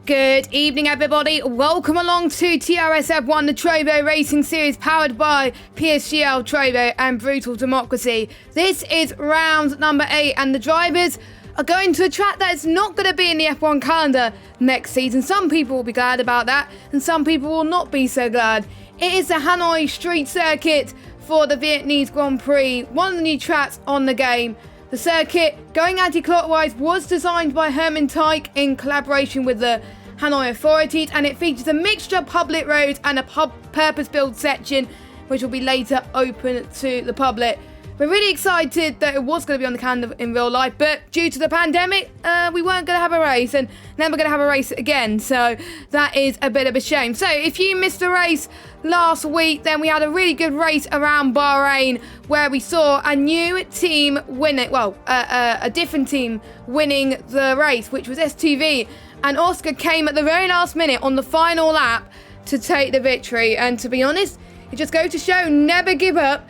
Good evening, everybody. Welcome along to TRS-F1, the Trovo Racing Series, powered by PSGL, Trovo, and Brutal Democracy. This is round number 8, and the drivers are going to a track that is not going to be in the F1 calendar next season. Some people will be glad about that, and some people will not be so glad. It is the Hanoi Street Circuit for the Vietnamese Grand Prix, one of the new tracks on the game. The circuit, going anti-clockwise, was designed by Herman Teich in collaboration with the Hanoi authorities, and it features a mixture of public roads and a purpose-built section, which will be later open to the public. We're really excited that it was going to be on the calendar in real life, but due to the pandemic, we weren't going to have a race, and then we're going to have a race again, so that is a bit of a shame. So if you missed the race last week, then we had a really good race around Bahrain, where we saw a new team winning, a different team winning the race, which was STV, and Oscar came at the very last minute on the final lap to take the victory. And to be honest, it just goes to show, never give up.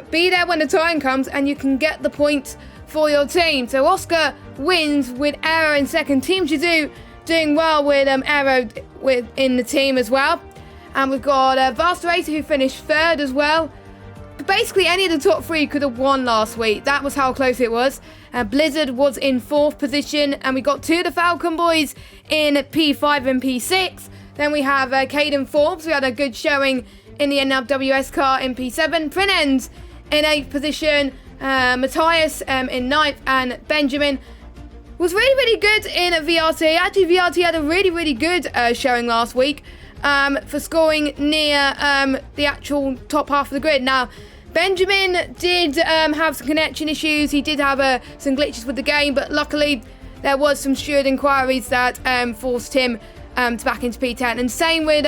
Be there when the time comes, and you can get the points for your team. So Oscar wins with Aero in second. Team Jizu doing well with Aero in the team as well. And we've got Vast Racer, who finished third as well. But basically, any of the top three could have won last week. That was how close it was. Blizzard was in fourth position, and we got two of the Falcon boys in P5 and P6. Then we have Caden Forbes. We had a good showing in the NWS car in P7. Prinens in 8th position, Matthias in 9th, and Benjamin was really good in VRT. Actually, VRT had a really good showing last week for scoring near the actual top half of the grid. Now, Benjamin did have some connection issues. He did have some glitches with the game, but luckily there was some steward inquiries that forced him to back into P10. And same with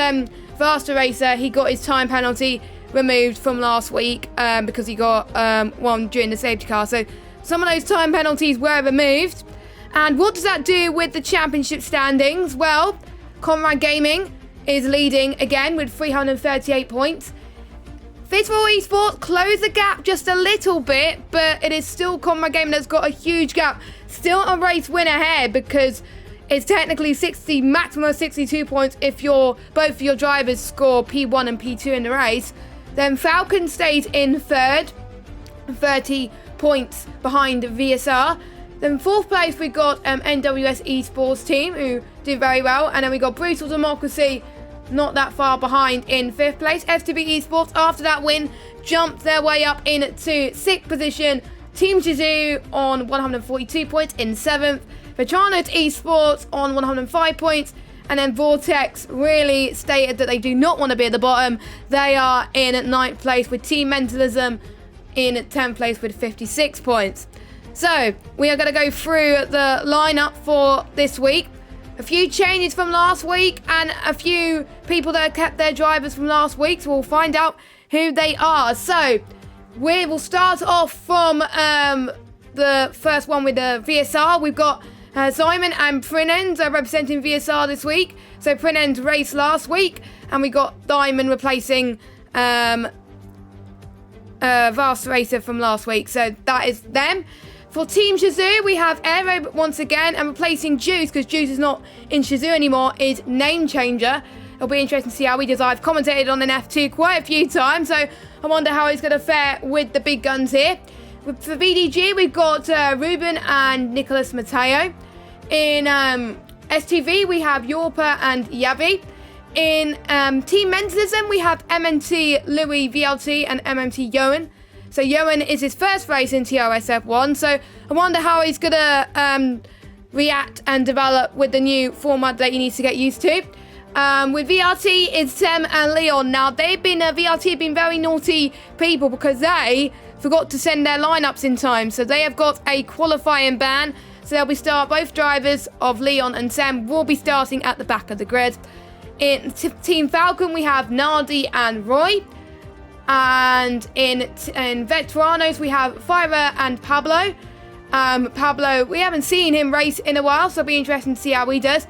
Vasta Racer. He got his time penalty removed from last week because he got one during the safety car. So some of those time penalties were removed. And what does that do with the championship standings? Well, Conrad Gaming is leading again with 338 points. Festival Esports closed the gap just a little bit, but it is still Conrad Gaming that's got a huge gap. Still a race win ahead, because it's technically maximum of 62 points if both of your drivers score P1 and P2 in the race. Then Falcon stays in third, 30 points behind VSR. Then fourth place we got NWS Esports team, who did very well. And then we got Brutal Democracy, not that far behind, in fifth place. FTB Esports, after that win, jumped their way up into sixth position. Team Jizu on 142 points in seventh. Vetrano Esports on 105 points. And then Vortex really stated that they do not want to be at the bottom. They are in ninth place, with Team Mentalism in 10th place with 56 points. So we are going to go through the lineup for this week. A few changes from last week, and a few people that have kept their drivers from last week, so we'll find out who they are. So we will start off from the first one with the VSR. We've got Simon and Prinens representing VSR this week. So Prinens raced last week, and we got Diamond replacing Vast Racer from last week. So that is them. For Team Shazoo, we have Aero once again, and replacing Juice, because Juice is not in Shazoo anymore, is Name Changer. It'll be interesting to see how he does. I've commentated on an F2 quite a few times, so I wonder how he's going to fare with the big guns here. For VDG, we've got Ruben and Nicholas Matteo. In STV, we have Yorpa and Yavi. In Team Mentalism, we have MNT Louis VLT and MMT Yoan. So Yoan is his first race in TRS-F1, so I wonder how he's going to react and develop with the new format that he needs to get used to. With VRT, it's Sem and Leon. Now, VRT have been very naughty people, because they forgot to send their lineups in time. So they have got a qualifying ban. So both drivers of Leon and Sem will be starting at the back of the grid. In Team Falcon, we have Nardi and Roy. And in Veteranos, we have Fyra and Pablo. Pablo, we haven't seen him race in a while, so it'll be interesting to see how he does.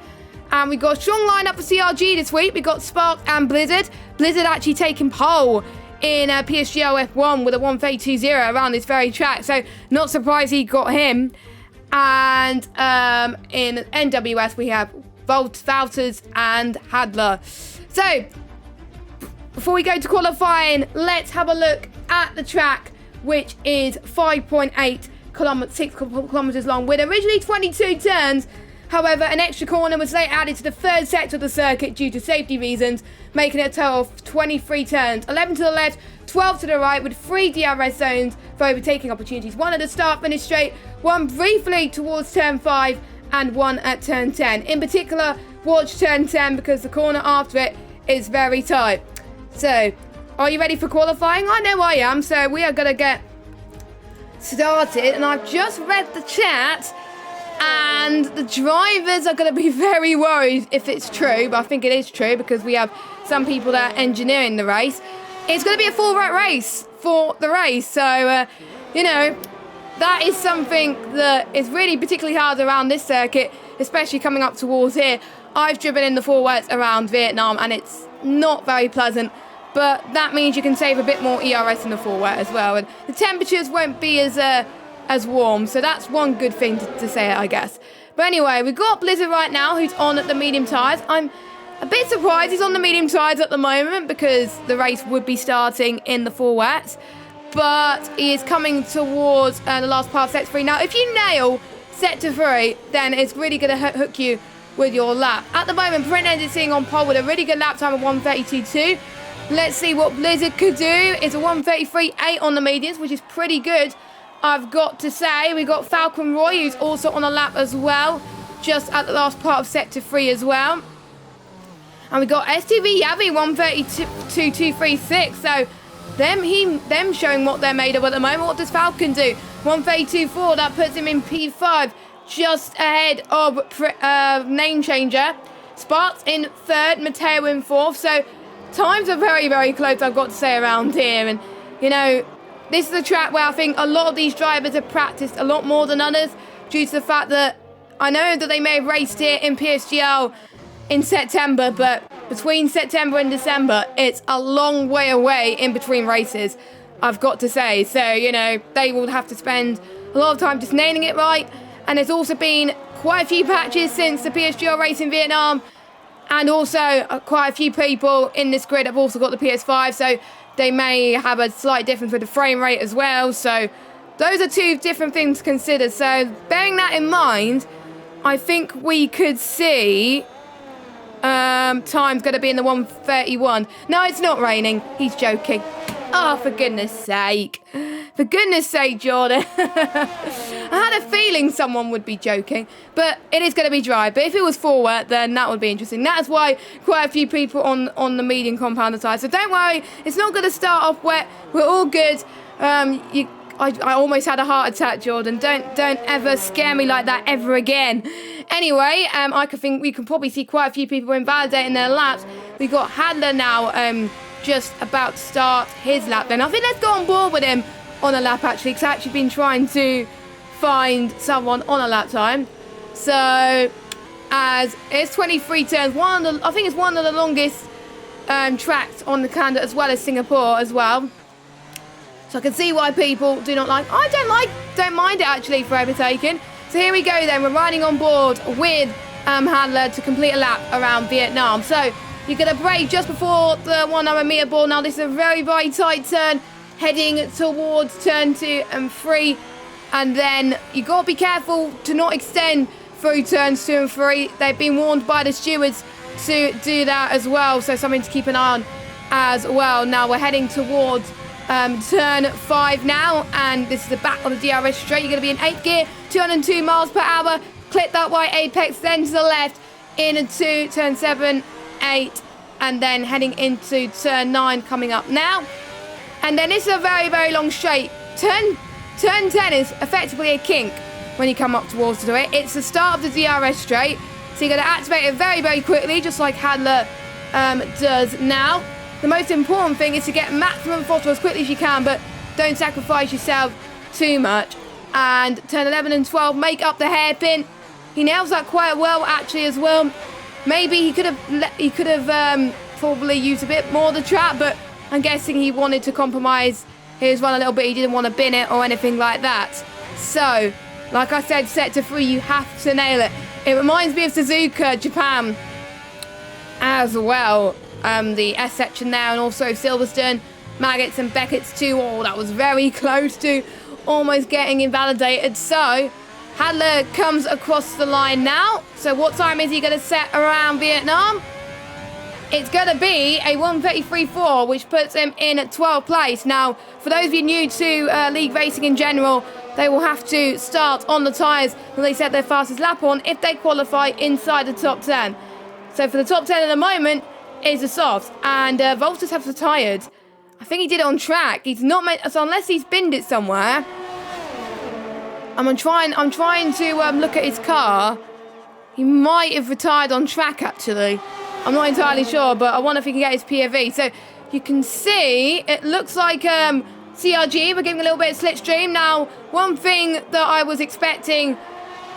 And we've got a strong lineup for CRG this week. We've got Spark and Blizzard. Blizzard actually taking pole in PSGL F1 with a 132.0 around this very track, so not surprised he got him. And in NWS, we have Valters and Hadler. So, before we go to qualifying, let's have a look at the track, which is 5.8 kilometers, 6 kilometers long, with originally 22 turns. However, an extra corner was later added to the third sector of the circuit due to safety reasons, making it a total of 23 turns, 11 to the left, 12 to the right, with 3 DRS zones for overtaking opportunities. 1 at the start, finish straight, 1 briefly towards turn 5, and 1 at turn 10. In particular, watch turn 10 because the corner after it is very tight. So, are you ready for qualifying? I know I am, so we are going to get started. And I've just read the chat, and the drivers are going to be very worried if it's true, but I think it is true because we have some people that are engineering the race. It's going to be a full race for the race, so, you know, that is something that is really particularly hard around this circuit, especially coming up towards here. I've driven in the full wets around Vietnam, and it's not very pleasant, but that means you can save a bit more ERS in the full wet as well, and the temperatures won't be as warm, so that's one good thing to say, I guess. But anyway, we've got Blizzard right now, who's on at the medium tyres. I'm a bit surprised he's on the medium tyres at the moment because the race would be starting in the full wets, but he is coming towards the last part of sector 3. Now, if you nail sector 3, then it's really going to hook you with your lap. At the moment, Print is sitting on pole with a really good lap time of 1:32.2. Let's see what Blizzard could do. It's a 1:33.8 on the mediums, which is pretty good, I've got to say. We got Falcon Roy, who's also on a lap as well, just at the last part of sector 3 as well. And we got STV Yavi 1:32.236. So them showing what they're made of at the moment. What does Falcon do? 1:32.4. That puts him in P5, just ahead of Name Changer. Sparks in third, Matteo in fourth. So times are very, very close, I've got to say, around here. And, you know, this is a track where I think a lot of these drivers have practiced a lot more than others due to the fact that I know that they may have raced here in PSGL in September, but between September and December, it's a long way away in between races, I've got to say. So, you know, they will have to spend a lot of time just nailing it right. And there's also been quite a few patches since the PSGL race in Vietnam. And also quite a few people in this grid have also got the PS5. So they may have a slight difference with the frame rate as well. So those are two different things to consider. So bearing that in mind, I think we could see time's going to be in the 1:31. No, it's not raining. He's joking. Oh, for goodness sake. For goodness sake, Jordan. I had a feeling someone would be joking, but it is going to be dry. But if it was full wet, then that would be interesting. That's why quite a few people on the medium compounder side. So don't worry, it's not going to start off wet. We're all good. I almost had a heart attack, Jordan. Don't ever scare me like that ever again. Anyway, I think we can probably see quite a few people invalidating their laps. We've got Hadler now just about to start his lap. Then I think let's go on board with him on a lap, actually, because I've actually been trying to find someone on a lap time. So, as it's 23 turns, I think it's one of the longest tracks on the calendar, as well as Singapore as well. So I can see why people do not like. I don't mind it actually for overtaking. So here we go then. We're riding on board with Hadler to complete a lap around Vietnam. So you're going to brake just before the 1 hour meter ball. Now this is a very, very tight turn heading towards turn 2 and 3. And then you got to be careful to not extend through turns 2 and 3. They've been warned by the stewards to do that as well. So something to keep an eye on as well. Now we're heading towards turn 5 now, and this is the back of the DRS straight. You're going to be in 8th gear, 202 miles per hour. Clip that white apex, then to the left into turn 7, 8, and then heading into turn 9 coming up now. And then this is a very, very long straight. Turn 10 is effectively a kink when you come up towards to it. It's the start of the DRS straight, so you're going to activate it very, very quickly, just like Hadler does now. The most important thing is to get maximum throttle as quickly as you can, but don't sacrifice yourself too much. And turn 11 and 12 make up the hairpin. He nails that quite well, actually, as well. Maybe he could have probably used a bit more of the trap, but I'm guessing he wanted to compromise his run a little bit. He didn't want to bin it or anything like that. So, like I said, sector 3, you have to nail it. It reminds me of Suzuka, Japan, as well. The S section there, and also Silverstone, Maggots and Beckett's too. Oh, that was very close to almost getting invalidated. So Hadler comes across the line now. So what time is he going to set around Vietnam? It's going to be a 1:33.4, which puts him in 12th place. Now, for those of you new to league racing in general, they will have to start on the tyres that they set their fastest lap on if they qualify inside the top 10. So for the top 10 at the moment is the softs, and Voltus have retired. I think he did it on track. He's not meant, so unless he's binned it somewhere. I'm trying to look at his car. He might have retired on track, actually. I'm not entirely sure, but I wonder if he can get his POV. So you can see, it looks like CRG, we're giving a little bit of slipstream. Now, one thing that I was expecting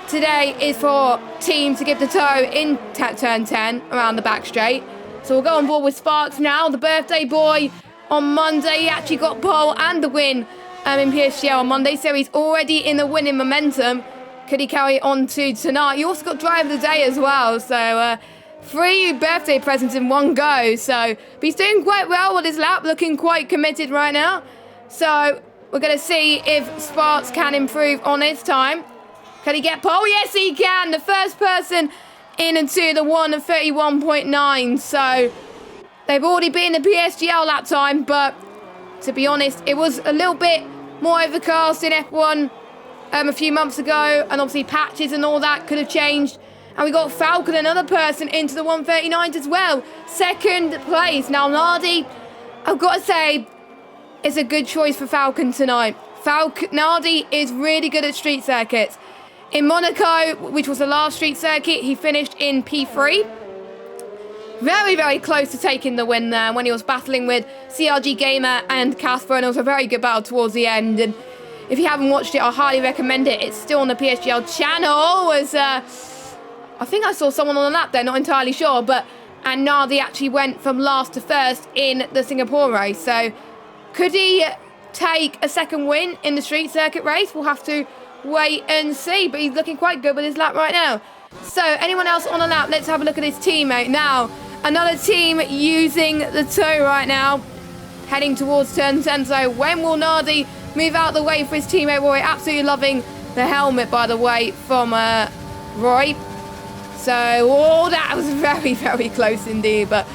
today is for team to give the toe in turn 10 around the back straight. So we'll go on board with Sparks now, the birthday boy. On Monday, he actually got pole and the win in PSGL on Monday, so he's already in the winning momentum. Could he carry it on to tonight? He also got driver of the day as well, so 3 birthday presents in one go. So he's doing quite well with his lap, looking quite committed right now. So we're going to see if Sparks can improve on his time. Can he get pole? Yes, he can. The first person in into the 1:31.9. So they've already been the PSGL lap time, but to be honest, it was a little bit more overcast in F1 a few months ago, and obviously patches and all that could have changed. And we got Falcon, another person, into the 1:39 as well. Second place. Now, Nardi, I've got to say, is a good choice for Falcon tonight. Nardi is really good at street circuits. In Monaco, which was the last street circuit, he finished in P3. Very, very close to taking the win there when he was battling with CRG Gamer and Casper, and it was a very good battle towards the end. And if you haven't watched it, I highly recommend it. It's still on the PSGL channel. I think I saw someone on the lap there, not entirely sure, and Nardi actually went from last to first in the Singapore race. So could he take a second win in the street circuit race? We'll have to wait and see, but he's looking quite good with his lap right now. So anyone else on the lap? Let's have a look at his teammate now. Another team using the toe right now, heading towards turn 10. So when will Nardi move out the way for his teammate Roy? Absolutely loving the helmet, by the way, from Roy. So, oh, that was very, very close indeed. But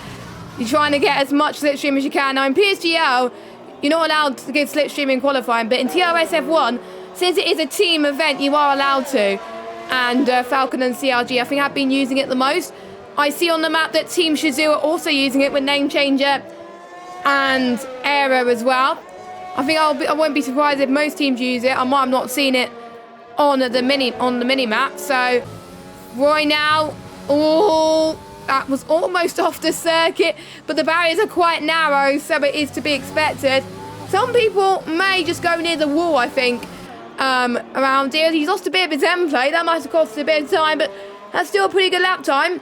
you're trying to get as much slipstream as you can. Now in PSGL, you're not allowed to give slipstream in qualifying, but in TRS F1, since it is a team event, you are allowed to. And Falcon and CRG, I think, have been using it the most. I see on the map that Team Shazoo are also using it with Name Changer and Aero as well. I think I won't be surprised if most teams use it. I might have not seen it on the mini map. So Roy now, oh, that was almost off the circuit, but the barriers are quite narrow, so it is to be expected. Some people may just go near the wall, I think, around here. He's lost a bit of his end plate. That might have cost a bit of time, but that's still a pretty good lap time.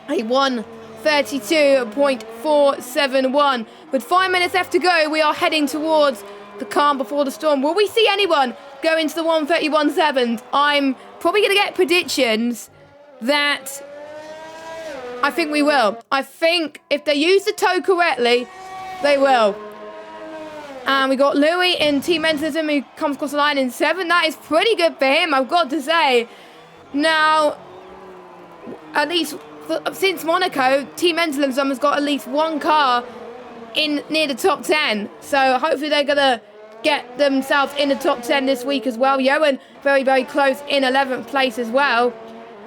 A 1:32.471. With 5 minutes left to go, we are heading towards the calm before the storm. Will we see anyone go into the 1:31.7? I'm probably going to get predictions that I think we will. I think if they use the toe correctly, they will. And we got Louis in Team Mentalism, who comes across the line in 7. That is pretty good for him, I've got to say. Now, at least since Monaco, Team Mentalism has got at least one car in near the top 10. So hopefully they're going to get themselves in the top 10 this week as well. Johan very, very close in 11th place as well.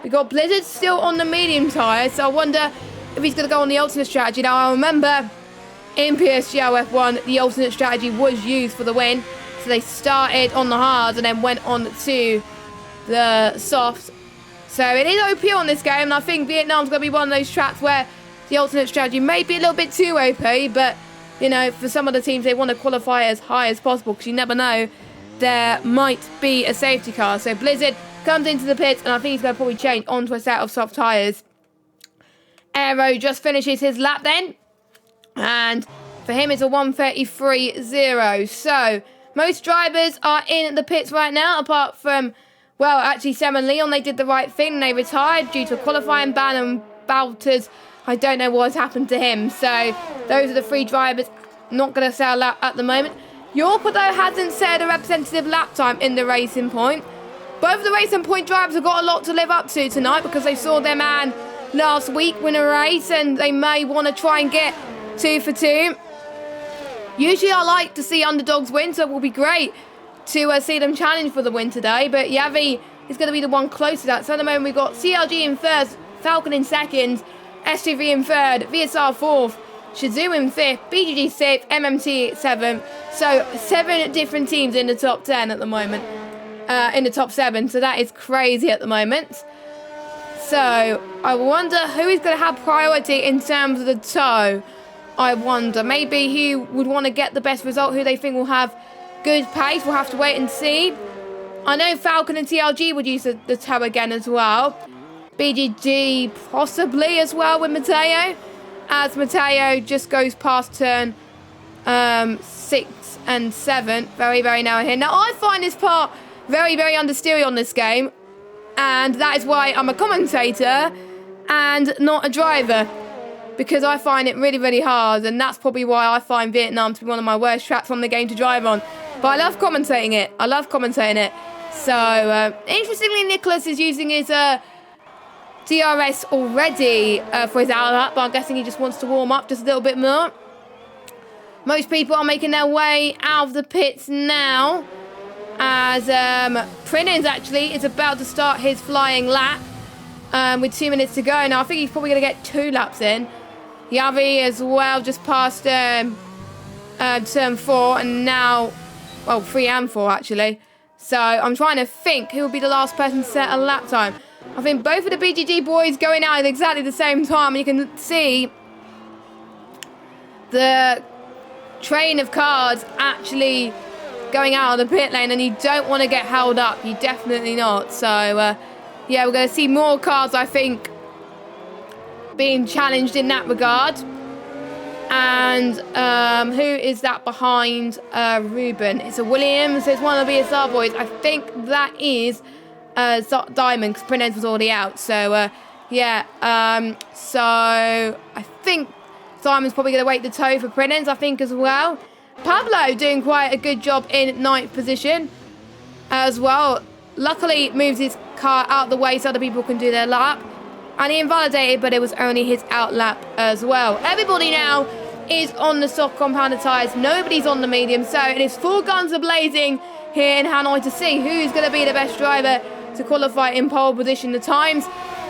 We got Blizzard still on the medium tyre, so I wonder if he's going to go on the alternate strategy. Now, I remember in PSGL F1, the alternate strategy was used for the win. So they started on the hards and then went on to the softs. So it is OP on this game, and I think Vietnam's going to be one of those tracks where the alternate strategy may be a little bit too OP, but, you know, for some of the teams, they want to qualify as high as possible, because you never know, there might be a safety car. So Blizzard comes into the pits, and I think he's going to probably change onto a set of soft tyres. Aero just finishes his lap then, and for him it's a 1:33.0. So most drivers are in the pits right now, apart from Well, actually, Sam and Leon, they did the right thing. They retired due to a qualifying ban, and Balters, I don't know what's happened to him. So those are the 3 drivers not going to say a lap at the moment. Yorker, though, hasn't said a representative lap time in the Racing Point. Both of the Racing Point drivers have got a lot to live up to tonight because they saw their man last week win a race, and they may want to try and get 2 for 2. Usually I like to see underdogs win, so it will be great to see them challenge for the win today. But Yavi is going to be the one close to that. So at the moment we've got CLG in first, Falcon in second, SUV in third, VSR fourth, Shazoo in fifth, BGG sixth, MMT seventh. So 7 different teams in the top 10 at the moment. In the top 7. So that is crazy at the moment. So I wonder who is going to have priority in terms of the tow. I wonder. Maybe who would want to get the best result, who they think will have good pace. We'll have to wait and see. I know Falcon and TLG would use the tow again as well. BGG possibly as well with Mateo, as Mateo just goes past turn 6 and 7 very, very narrow here. Now, I find this part very, very understeery on this game, and that is why I'm a commentator and not a driver, because I find it really, really hard, and that's probably why I find Vietnam to be one of my worst tracks on the game to drive on. But I love commentating it. I love commentating it. So, interestingly, Nicholas is using his DRS already for his outlap, but I'm guessing he just wants to warm up just a little bit more. Most people are making their way out of the pits now, as Prinins actually is about to start his flying lap with 2 minutes to go. Now, I think he's probably going to get 2 laps in. Yavi as well, just past turn 4, and now, well, 3 and 4 actually. So I'm trying to think who will be the last person to set a lap time. I think both of the BGG boys going out at exactly the same time. You can see the train of cars actually going out of the pit lane, and you don't want to get held up. You definitely not. So, yeah, we're going to see more cars, I think, being challenged in that regard. And who is that behind Ruben? It's a Williams. It's one of the BSR boys. I think that is Diamond, because Prince was already out. So, yeah. So, I think Simon's probably going to wait the tow for Prince, I think, as well. Pablo doing quite a good job in 9th position as well. Luckily, moves his car out of the way so other people can do their lap. And he invalidated, but it was only his out lap as well. Everybody now is on the soft compounded tyres. Nobody's on the medium. So it is full guns a-blazing here in Hanoi to see who's going to be the best driver to qualify in pole position. The times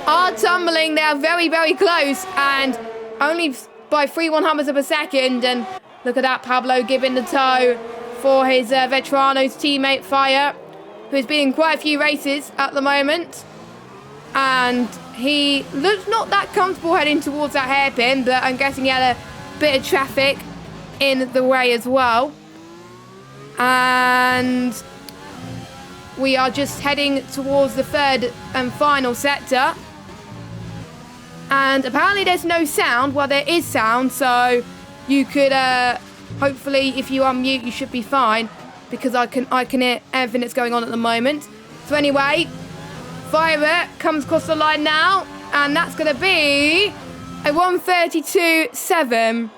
are tumbling. They are very, very close, and only by 3/100ths of a second. And look at that, Pablo giving the tow for his Veteranos teammate Fire, who's been in quite a few races at the moment. And he looks not that comfortable heading towards that hairpin, but I'm guessing he had a bit of traffic in the way as well. And we are just heading towards the 3rd and final sector. And apparently there's no sound. Well, there is sound, so you could, hopefully, if you unmute, you should be fine, because I can hear everything that's going on at the moment. So anyway, Fire comes across the line now, and that's going to be a 1:32.7.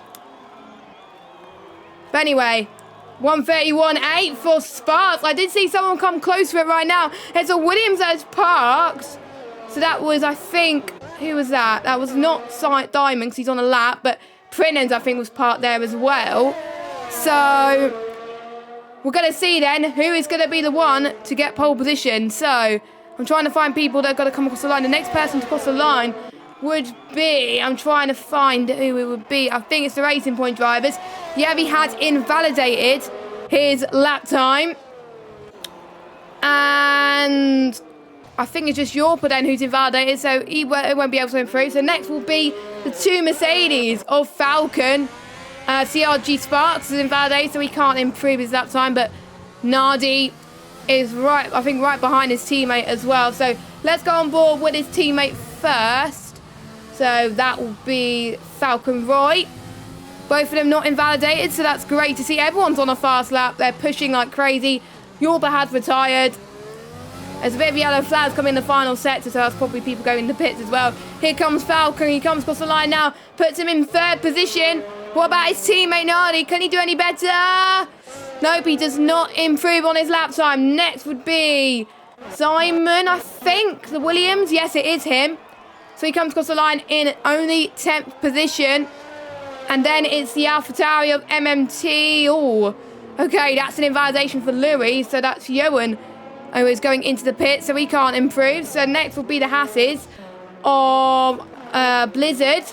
But anyway, 1:31.8 for Sparks. I did see someone come close to it right now. It's a Williams that's parked. So that was, I think, who was that? That was not Diamond, because he's on a lap, but Prinens, I think, was parked there as well. So we're going to see then who is going to be the one to get pole position. So I'm trying to find people that are going to come across the line. The next person to cross the line would be, I'm trying to find who it would be. I think it's the Racing Point drivers. Yavi has invalidated his lap time. And I think it's just Yorpa then who's invalidated, so he won't be able to improve. So next will be the 2 Mercedes of Falcon. CRG Sparks is invalidated, so he can't improve his lap time. But Nardi is right, I think, right behind his teammate as well. So let's go on board with his teammate first. So that will be Falcon Roy. Both of them not invalidated, so that's great to see. Everyone's on a fast lap. They're pushing like crazy. Yorba had retired. There's a bit of yellow flags coming in the final sector, so that's probably people going in the pits as well. Here comes Falcon. He comes across the line now. Puts him in 3rd position. What about his teammate Nardi? Can he do any better? Nope, he does not improve on his lap time. Next would be Simon, I think. The Williams. Yes, it is him. So he comes across the line in only 10th position. And then it's the AlphaTauri of MMT. Oh, okay, that's an invalidation for Louis. So that's Johan who is going into the pit, so he can't improve. So next will be the Hasses of Blizzard.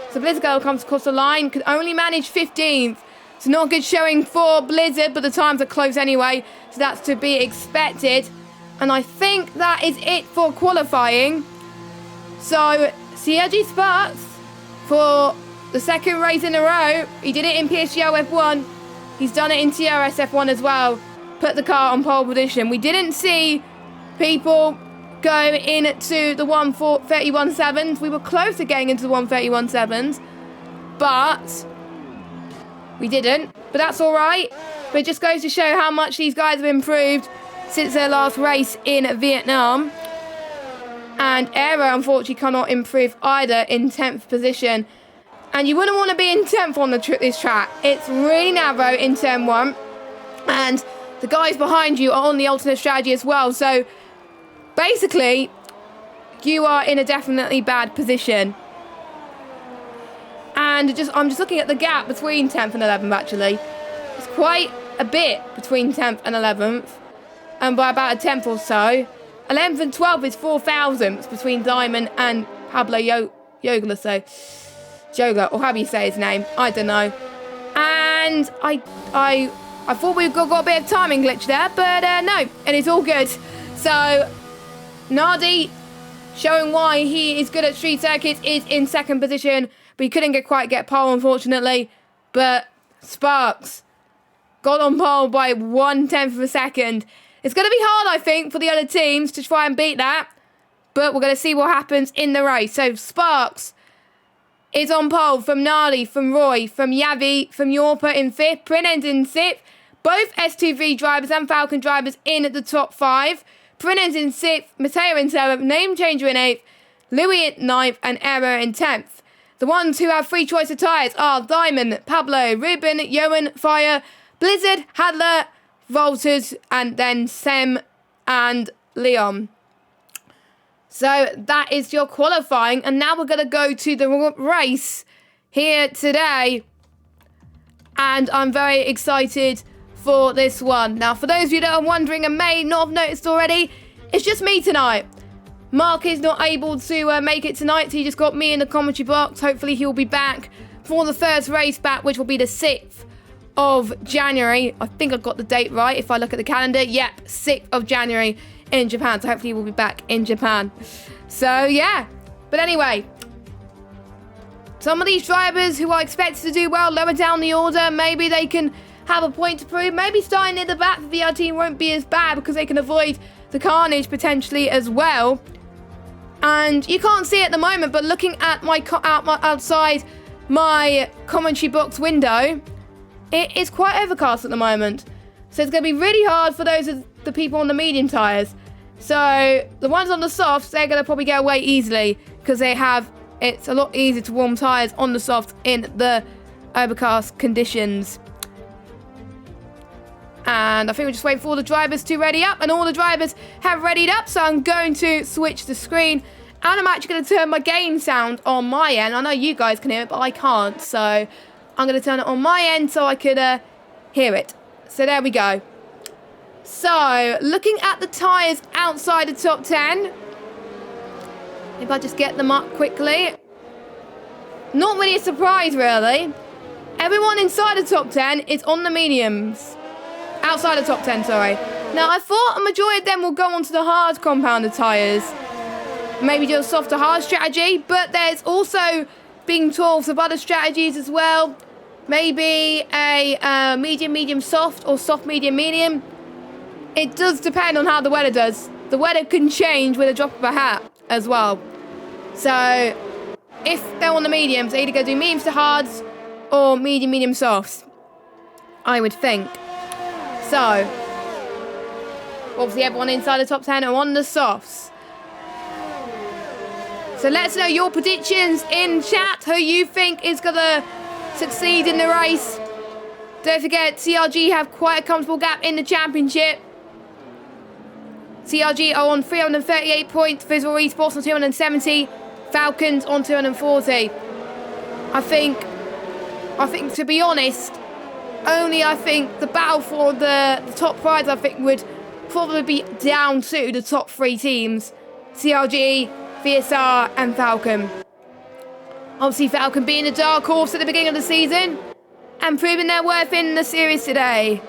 So Blizzard Girl comes across the line, can only manage 15th. It's not a good showing for Blizzard, but the times are close anyway, so that's to be expected. And I think that is it for qualifying. So Sergi Sparks for the 2nd race in a row. He did it in PSGL F1. He's done it in TRS F1 as well. Put the car on pole position. We didn't see people go into the 131.7s. We were close to getting into the 131.7s, but we didn't. But that's all right. But it just goes to show how much these guys have improved since their last race in Vietnam. And Aero, unfortunately, cannot improve either in 10th position. And you wouldn't want to be in 10th on this track. It's really narrow in turn 1. And the guys behind you are on the alternate strategy as well. So basically, you are in a definitely bad position. And I'm just looking at the gap between 10th and 11th, actually. It's quite a bit between 10th and 11th. And by about a 10th or so. 11th and 12th is 4 thousandths between Diamond and Pablo Jogler. So, Jogler, or how do you say his name? I don't know. And I thought we got a bit of timing glitch there, but no, and it's all good. So, Nardi, showing why he is good at street circuits, is in 2nd position, but he couldn't quite get pole, unfortunately. But Sparks got on pole by 1/10 of a second. It's going to be hard, I think, for the other teams to try and beat that, but we're going to see what happens in the race. So, Sparks is on pole from Nardi, from Roy, from Yavi, from Yorpa in 5th, Prinens in 6th. Both S2V drivers and Falcon drivers in the top 5. Prinens in 6th, Matteo in 7th, Name Changer in 8th, Louis in 9th, and Error in 10th. The ones who have free choice of tyres are Diamond, Pablo, Ruben, Johan, Fire, Blizzard, Hadler, Volters, and then Sem and Leon. So that is your qualifying. And now we're going to go to the race here today. And I'm very excited for this one. Now, for those of you that are wondering and may not have noticed already, it's just me tonight. Mark is not able to make it tonight, so he just got me in the commentary box. Hopefully he'll be back for the first race back, which will be the 6th of January. I think I've got the date right if I look at the calendar. Yep, 6th of January in Japan. So hopefully we'll be back in Japan. So, yeah. But anyway, some of these drivers who are expected to do well lower down the order, maybe they can have a point to prove. Maybe starting near the back of the VR team won't be as bad because they can avoid the carnage potentially as well. And you can't see it at the moment, but looking at outside my commentary box window, it is quite overcast at the moment. So it's going to be really hard for those of the people on the medium tyres. So the ones on the softs, they're going to probably get away easily because it's a lot easier to warm tyres on the softs in the overcast conditions. And I think we're just waiting for all the drivers to ready up. And all the drivers have readied up. So I'm going to switch the screen. And I'm actually going to turn my game sound on my end. I know you guys can hear it, but I can't. So I'm going to turn it on my end so I could hear it. So there we go. So looking at the tyres outside the top 10. If I just get them up quickly. Not really a surprise, really. Everyone inside the top 10 is on the mediums. Outside the top 10, sorry. Now, I thought a majority of them will go onto the hard compounded tyres. Maybe do a softer hard strategy. But there's also being talks of other strategies as well. Maybe a medium soft or soft medium. It does depend on how the weather does. The weather can change with a drop of a hat as well. So, if they're on the mediums, they're either going to do mediums to hards or medium softs, I would think. So, Obviously, everyone inside the top 10 are on the softs. So let us know your predictions in chat, who you think is going to succeed in the race. Don't forget, CRG have quite a comfortable gap in the championship. CRG are on 338 points, Visual Esports on 270, Falcons on 240. I think, to be honest, I think the battle for the top prize, I think, would probably be down to the top 3 teams. CRG, VSR and Falcon. Obviously, Falcon being a dark horse at the beginning of the season and proving their worth in the series today.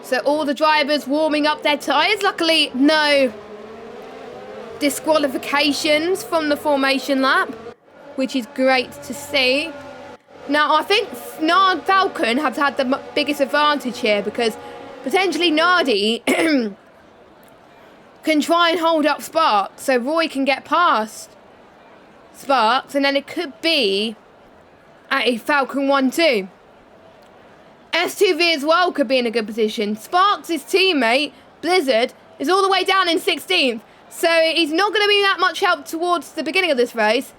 So all the drivers warming up their tyres. Luckily, no disqualifications from the formation lap, which is great to see. Now, I think Falcon have had the biggest advantage here because potentially Nardi can try and hold up Sparks so Roy can get past Sparks, and then it could be a Falcon 1-2. S2V as well could be in a good position. Sparks' teammate, Blizzard, is all the way down in 16th. So he's not going to be that much help towards the beginning of this race.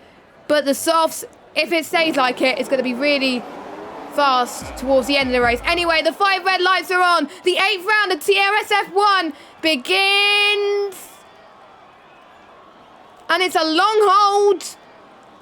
But the softs, if it stays like it, it's going to be really fast towards the end of the race. Anyway, the 5 red lights are on. The 8th round of TRSF1 begins. And it's a long hold.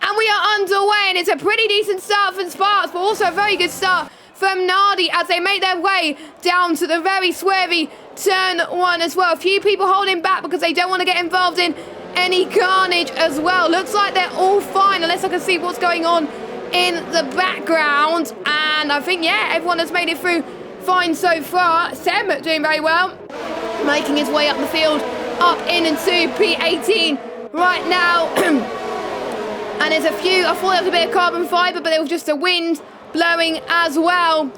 And we are underway. And it's a pretty decent start from Sparks, but also a very good start from Nardi as they make their way down to the very swervy turn 1 as well. A few people holding back because they don't want to get involved in any carnage as well. Looks like they're all fine unless I can see what's going on in the background. And I think, yeah, everyone has made it through fine so far. Sem doing very well, making his way up the field, up into P18 right now. And there's a few, I thought there was a bit of carbon fibre, but it was just a wind blowing as well.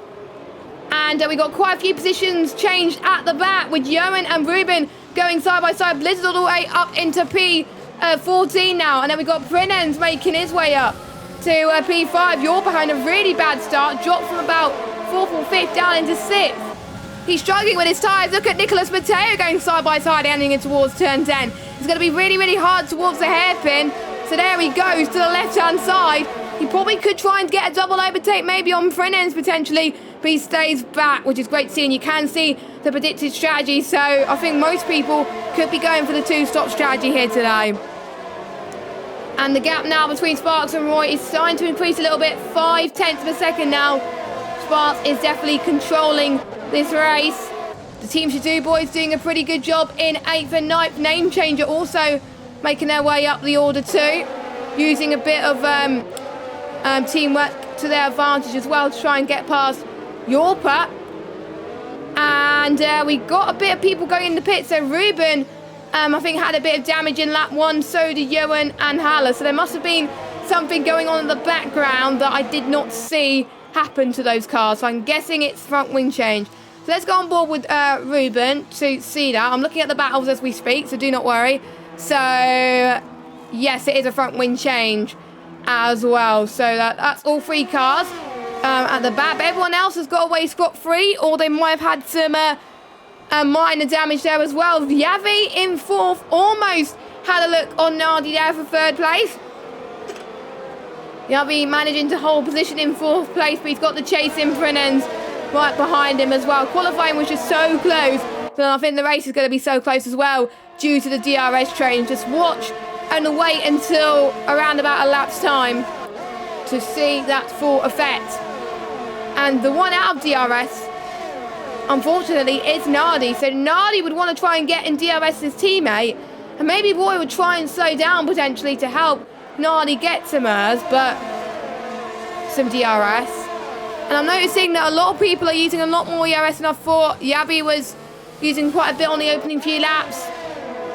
And we got quite a few positions changed at the back with Yoan and Ruben going side by side. Blizzard all the way up into P14 now. And then we got Prinens making his way up to P5. You're behind a really bad start. Dropped from about 4th or 5th down into 6th. He's struggling with his tyres. Look at Nicholas Mateo going side by side, ending it towards turn 10. It's going to be really, really hard towards the hairpin. So there he goes to the left-hand side. He probably could try and get a double overtake maybe on Prinens potentially, but he stays back, which is great to see. And you can see the predicted strategy. So I think most people could be going for the 2-stop strategy here today. And the gap now between Sparks and Roy is starting to increase a little bit. 0.5 of a second now. Sparks is definitely controlling this race. The Team Shadoo boys doing a pretty good job in 8th and 9th. Name Changer also making their way up the order too, using a bit of teamwork to their advantage as well to try and get past Yorpa. And we got a bit of people going in the pit. So Ruben, I think, had a bit of damage in lap 1. So did Yoan and Haller. So there must have been something going on in the background that I did not see happen to those cars. So I'm guessing it's front wing change. So let's go on board with Ruben to see that. I'm looking at the battles as we speak, so do not worry. So yes, it is a front wing change as well. So that's all 3 cars at the back. But everyone else has got away scot-free, or they might have had some minor damage there as well. Yavi in 4th, almost had a look on Nardi there for 3rd place. Yavi managing to hold position in 4th place, but he's got the chase in Prinens right behind him as well. Qualifying was just so close, so I think the race is going to be so close as well due to the DRS train. Just watch and wait until around about a lap's time to see that full effect. And the one out of DRS, unfortunately, is Nardi. So Nardi would want to try and get in DRS's teammate, and maybe Roy would try and slow down potentially to help Nardi get to Mers, but some DRS. And I'm noticing that a lot of people are using a lot more ERS than I thought. Yabi was using quite a bit on the opening few laps.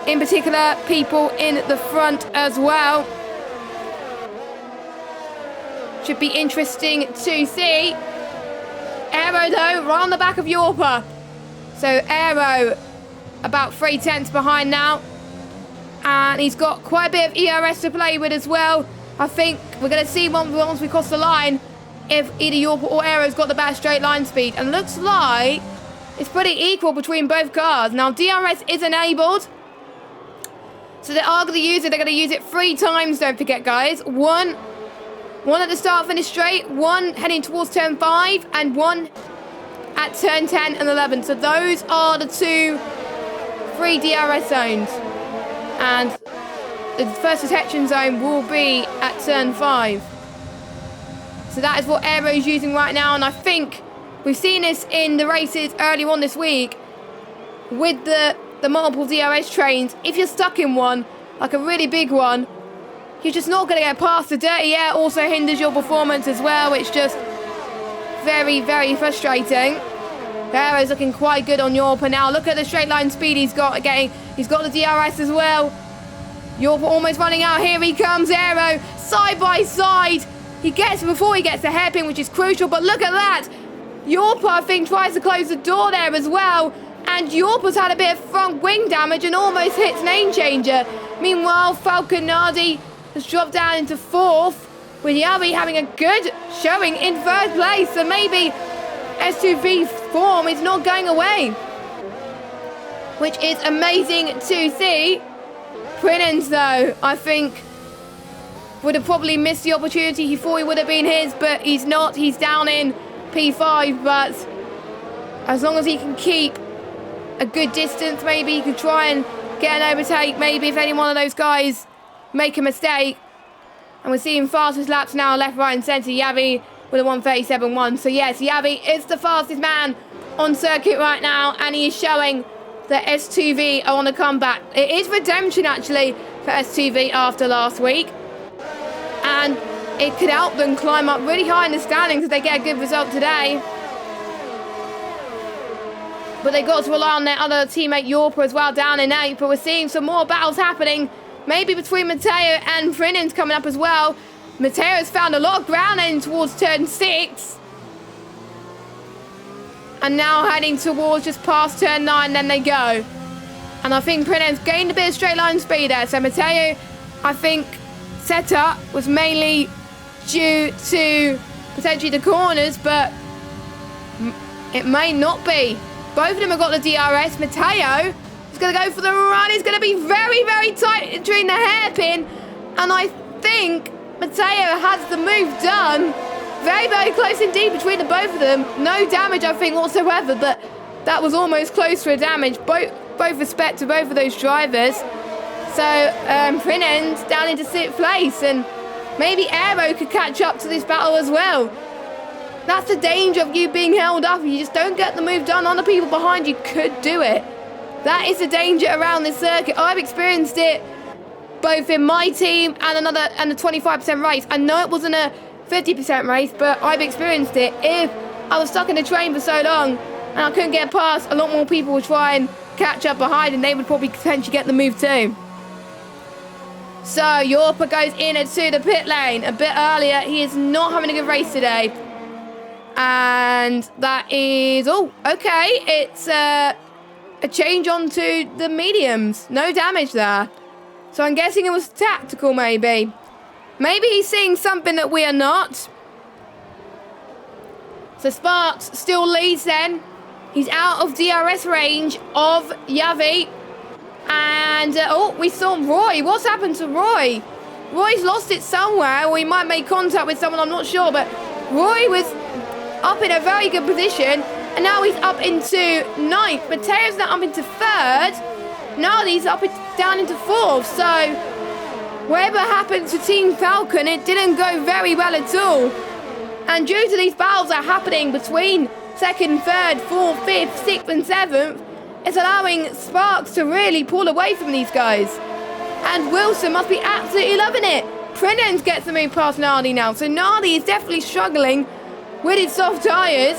In particular, people in the front as well. Should be interesting to see. Aero, though, right on the back of Yorpa. So Aero about 0.3 behind now. And he's got quite a bit of ERS to play with as well. I think we're going to see once we cross the line if either Yorp or Aero's got the better straight line speed. And looks like it's pretty equal between both cars. Now, DRS is enabled. So they are going to use it. They're going to use it 3 times, don't forget, guys. One at the start, finish straight. One heading towards turn 5. And one at turn 10 and 11. So those are the 3 DRS zones. And the first detection zone will be at turn 5. So that is what Aero is using right now. And I think we've seen this in the races earlier on this week with the multiple DRS trains. If you're stuck in one, like a really big one, you're just not going to get past. The dirty air also hinders your performance as well, which just very, very frustrating. Aero's looking quite good on Yorp. And now look at the straight line speed he's got. He's got the DRS as well. Yorp almost running out. Here he comes, Aero, side by side. He gets before he gets the hairpin, which is crucial. But look at that. Yorp, I think, tries to close the door there as well. And Yorp has had a bit of front wing damage and almost hits Name Changer. Meanwhile, Falconardi has dropped down into 4th, with Yavi having a good showing in 3rd place. So maybe S2V form is not going away, which is amazing to see. Prinens, though, I think, would have probably missed the opportunity. He thought he would have been his, but he's not. He's down in P5, but as long as he can keep a good distance, maybe he could try and get an overtake. Maybe if any one of those guys make a mistake. And we're seeing fastest laps now, left, right and centre. Yavi with a 1:37.1. So yes, Yavi is the fastest man on circuit right now, and he is showing that S2V are on a comeback. It is redemption, actually, for S2V after last week. And it could help them climb up really high in the standings if they get a good result today. But they've got to rely on their other teammate Yorpa as well, down in 8th. But we're seeing some more battles happening, maybe between Matteo and Prinens coming up as well. Matteo has found a lot of ground heading towards turn 6. And now heading towards just past turn 9, then they go. And I think Prinens gained a bit of straight line speed there. So Matteo, I think, setup was mainly due to potentially the corners, but it may not be. Both of them have got the DRS. Matteo is going to go for the run. It's going to be very, very tight during the hairpin. And I think Matteo has the move done. Very, very close indeed between the both of them. No damage, I think, whatsoever, but that was almost close for a damage. Both respect to both of those drivers. So, Prinens down into 6th place, and maybe Aero could catch up to this battle as well. That's the danger of you being held up. If you just don't get the move done, other people behind you could do it. That is the danger around this circuit. I've experienced it both in my team and a 25% race. I know it wasn't a 50% race, but I've experienced it. If I was stuck in the train for so long and I couldn't get past, a lot more people would try and catch up behind, and they would probably potentially get the move too. So Yorpa goes into the pit lane a bit earlier. He is not having a good race today. And that is, oh, okay. It's a change onto the mediums. No damage there. So I'm guessing it was tactical, maybe. Maybe he's seeing something that we are not. So Sparks still leads then. He's out of DRS range of Yavi. And, oh, we saw Roy. What's happened to Roy? Roy's lost it somewhere, or he might make contact with someone, I'm not sure. But Roy was up in a very good position, and now he's up into 9th. Mateo's now up into 3rd. Now he's down into 4th. So whatever happened to Team Falcon, it didn't go very well at all. And due to these battles that are happening between 2nd, 3rd, 4th, 5th, 6th and 7th, it's allowing Sparks to really pull away from these guys. And Wilson must be absolutely loving it. Prinens gets the move past Nardi now. So Nardi is definitely struggling with his soft tyres.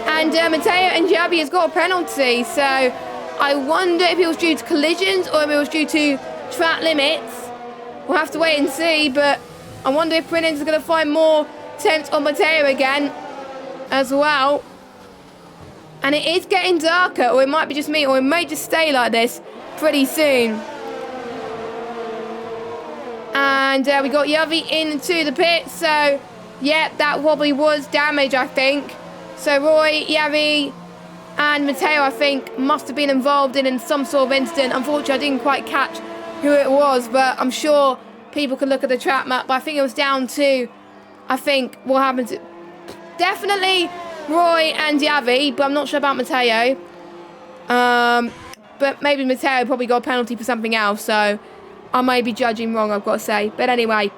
And Matteo and Javi has got a penalty. So I wonder if it was due to collisions or if it was due to track limits. We'll have to wait and see. But I wonder if Prinens is going to find more temps on Matteo again as well. And it is getting darker, or it might be just me, or it may just stay like this pretty soon. And we got Yavi into the pit. So, yeah, that probably was damage, I think. So Roy, Yavi, and Matteo, I think, must have been involved in some sort of incident. Unfortunately, I didn't quite catch who it was, but I'm sure people could look at the track map. But I think it was down to, I think, what happened to... Definitely Roy and Yavi, but I'm not sure about Matteo. But maybe Matteo probably got a penalty for something else, so I may be judging wrong, I've got to say. But anyway.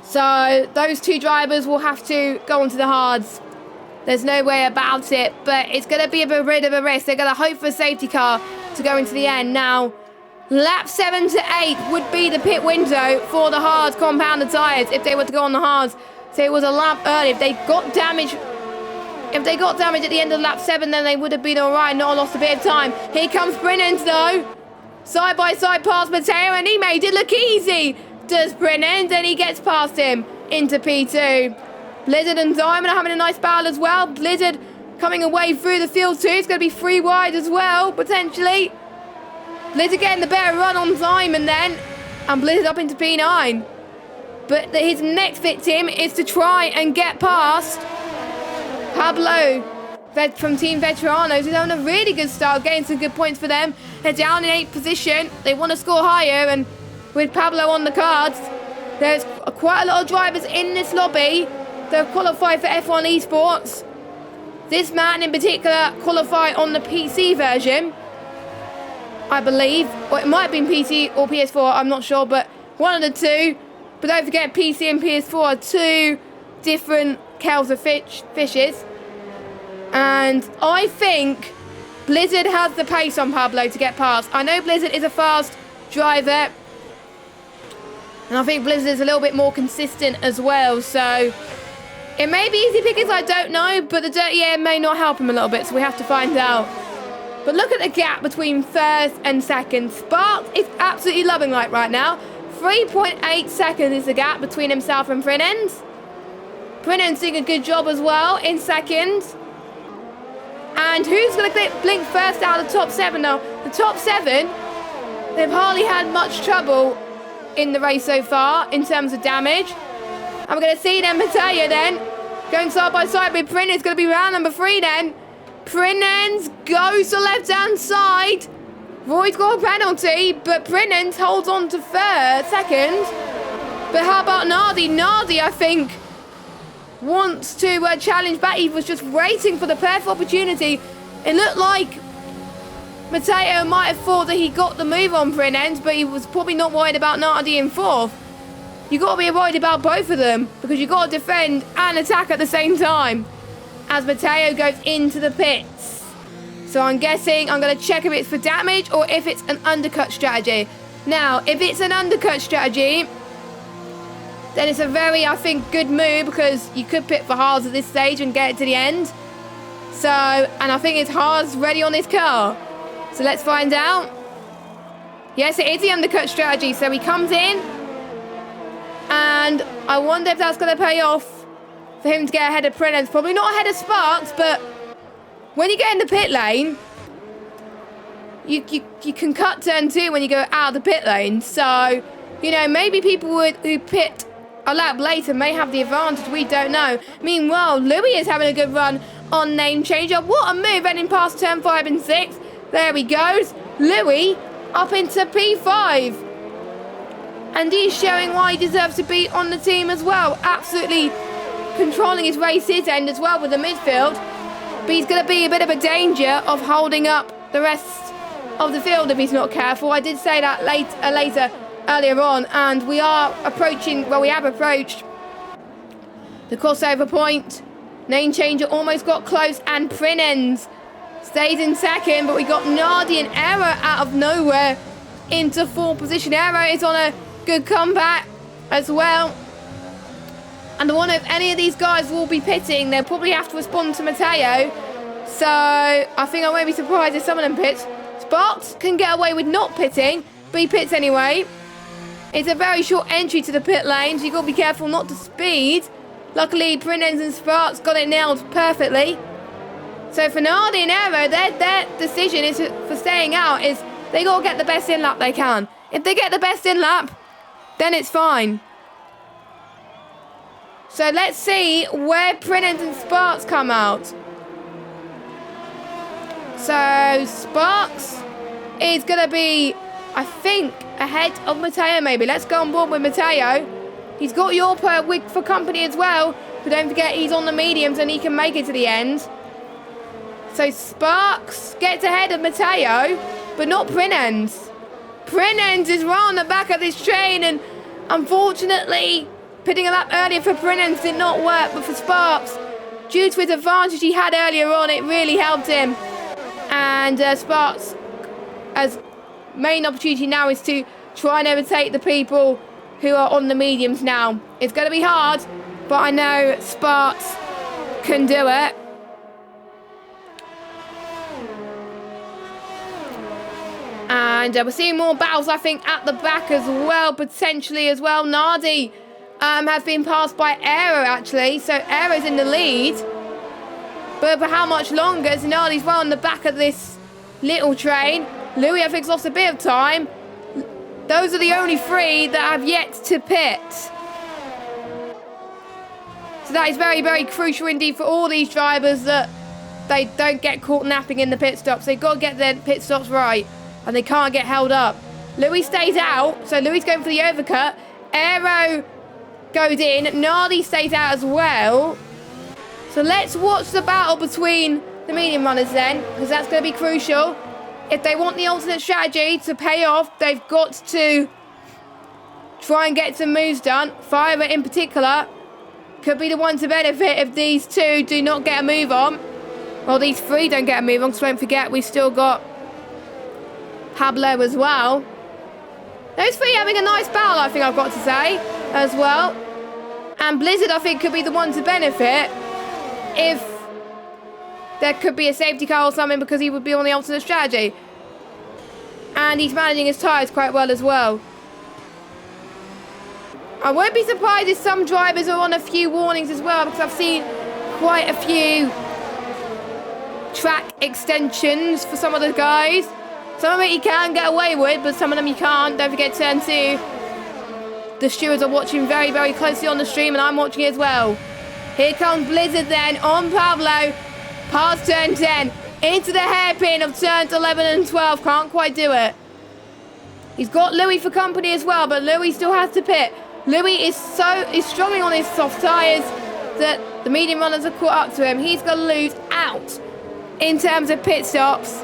So, those two drivers will have to go onto the hards. There's no way about it, but it's going to be a bit of a risk. They're going to hope for a safety car to go into the end. Now, lap 7 to 8 would be the pit window for the hard compounded tyres if they were to go on the hards. So it was a lap early. If they got damage at the end of lap 7, then they would have been alright, not lost a bit of time. Here comes Brennan's though. Side by side past Matteo, and he made it look easy. Does Brennan, then he gets past him into P2. Blizzard and Diamond are having a nice battle as well. Blizzard coming away through the field too. It's going to be 3 wide as well, potentially. Blizzard getting the better run on Diamond then. And Blizzard up into P9. But his next victim is to try and get past Pablo from Team Veteranos, who's having a really good start, getting some good points for them. They're down in 8th position. They want to score higher, and with Pablo on the cards, there's quite a lot of drivers in this lobby that have qualified for F1 Esports. This man in particular qualified on the PC version, I believe. Or it might have been PC or PS4, I'm not sure, but one of the two. But don't forget, PC and PS4 are 2 different kettles of fishes. And I think Blizzard has the pace on Pablo to get past. I know Blizzard is a fast driver, and I think Blizzard is a little bit more consistent as well. So it may be easy pickings, I don't know, but the dirty air may not help him a little bit, so we have to find out. But look at the gap between first and second. Sparks is absolutely loving life right now. 3.8 seconds is the gap between himself and Prinens. Prinens doing a good job as well in second. And who's going to blink first out of the top 7 now? The top 7, they've hardly had much trouble in the race so far in terms of damage. And we're going to see then Matteo then going side by side with Prinens. Going to be round number 3 then. Prinens goes to left-hand side. Roy's got a penalty, but Prinens holds on to second. But how about Nardi? Nardi, I think, wants to challenge back. He was just waiting for the perfect opportunity. It looked like Matteo might have thought that he got the move on Prinens, but he was probably not worried about Nardi in 4th. You've got to be worried about both of them, because you've got to defend and attack at the same time as Matteo goes into the pits. So I'm guessing I'm going to check if it's for damage or if it's an undercut strategy. Now, if it's an undercut strategy, then it's a very, I think, good move, because you could pit for Haas at this stage and get it to the end. So, and I think it's Haas ready on this car. So let's find out. Yes, it is the undercut strategy. So he comes in, and I wonder if that's going to pay off for him to get ahead of Prinens. Probably not ahead of Sparks, but when you get in the pit lane, you can cut turn 2 when you go out of the pit lane. So, you know, maybe people who pit a lap later may have the advantage. We don't know. Meanwhile, Louis is having a good run on name changer. What a move, heading past turn 5 and 6. There he goes. Louis up into P5. And he's showing why he deserves to be on the team as well. Absolutely controlling his race his end as well with the midfield. But he's going to be a bit of a danger of holding up the rest of the field if he's not careful. I did say that later earlier on, and we are approaching, well, we have approached the crossover point. Name changer almost got close, and Prinens stays in second, but we got Nardi and Error out of nowhere into 4th position. Error is on a good comeback as well. And I wonder if any of these guys will be pitting. They'll probably have to respond to Matteo. So I think I won't be surprised if some of them pit. Sparks can get away with not pitting, but he pits anyway. It's a very short entry to the pit lane, so you've got to be careful not to speed. Luckily, Prinens and Sparks got it nailed perfectly. So for Nardi and Aero, their decision is for staying out is they got to get the best in lap they can. If they get the best in lap, then it's fine. So let's see where Prinens and Sparks come out. So Sparks is going to be, I think, ahead of Matteo maybe. Let's go on board with Matteo. He's got Yorpa wig for company as well. But don't forget he's on the mediums and he can make it to the end. So Sparks gets ahead of Matteo, but not Prinens. Prinens is right on the back of this train, and unfortunately pitting a lap earlier for Prinens did not work, but for Sparks, due to his advantage he had earlier on, it really helped him. And Sparks' as main opportunity now is to try and overtake the people who are on the mediums now. It's going to be hard, but I know Sparks can do it. And we're seeing more battles, I think, at the back as well, potentially as well. Nardi has been passed by Aero, actually. So Aero's in the lead. But for how much longer? As Nardi's well on the back of this little train. Louis, I think, has lost a bit of time. Those are the only three that have yet to pit. So that is very, very crucial indeed for all these drivers, that they don't get caught napping in the pit stops. They've got to get their pit stops right, and they can't get held up. Louis stays out, so Louis going for the overcut. Aero goes in. Nardi stays out as well. So let's watch the battle between the medium runners then, because that's going to be crucial. If they want the alternate strategy to pay off, they've got to try and get some moves done. Fire in particular could be the one to benefit if these two do not get a move on. Well, these three don't get a move on, because don't forget we've still got Pablo as well. Those three having a nice battle, I think I've got to say, as well. And Blizzard, I think, could be the one to benefit if there could be a safety car or something, because he would be on the alternate strategy. And he's managing his tyres quite well as well. I won't be surprised if some drivers are on a few warnings as well, because I've seen quite a few track extensions for some of the guys. Some of it you can get away with, but some of them you can't. Don't forget turn 2. The stewards are watching very, very closely on the stream, and I'm watching it as well. Here comes Blizzard then on Pablo. Past turn 10. Into the hairpin of turns 11 and 12. Can't quite do it. He's got Louis for company as well, but Louis still has to pit. Louis is struggling on his soft tyres that the medium runners have caught up to him. He's going to lose out in terms of pit stops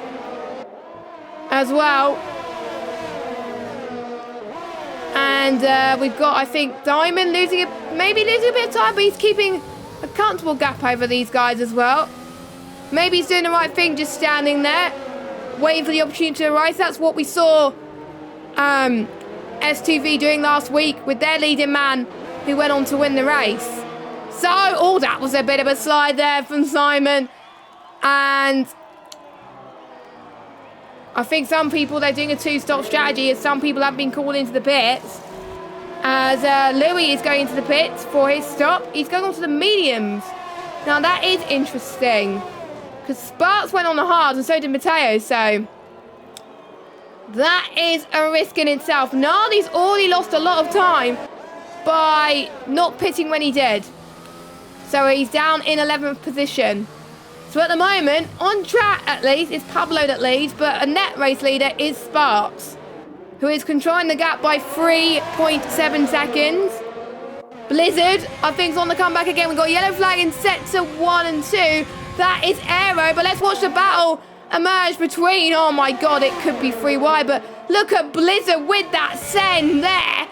as well. And we've got, I think, Diamond maybe losing a bit of time, but he's keeping a comfortable gap over these guys as well. Maybe he's doing the right thing, just standing there, waiting for the opportunity to arise. That's what we saw S2V doing last week with their leading man, who went on to win the race. So, oh, that was a bit of a slide there from Simon. And I think some people, they're doing a two-stop strategy, as some people have been called into the pits. As Louis is going into the pits for his stop. He's going on to the mediums. Now, that is interesting, because Sparks went on the hards, and so did Matteo, so that is a risk in itself. Nardi's already lost a lot of time by not pitting when he did. So he's down in 11th position. So at the moment, on track at least, it's Pablo that leads, but a net race leader is Sparks, who is controlling the gap by 3.7 seconds. Blizzard, I think, is on the comeback again. We've got yellow flag in sets of 1 and 2. That is Aero, but let's watch the battle emerge between. Oh my god, it could be 3 wide, but look at Blizzard with that send there,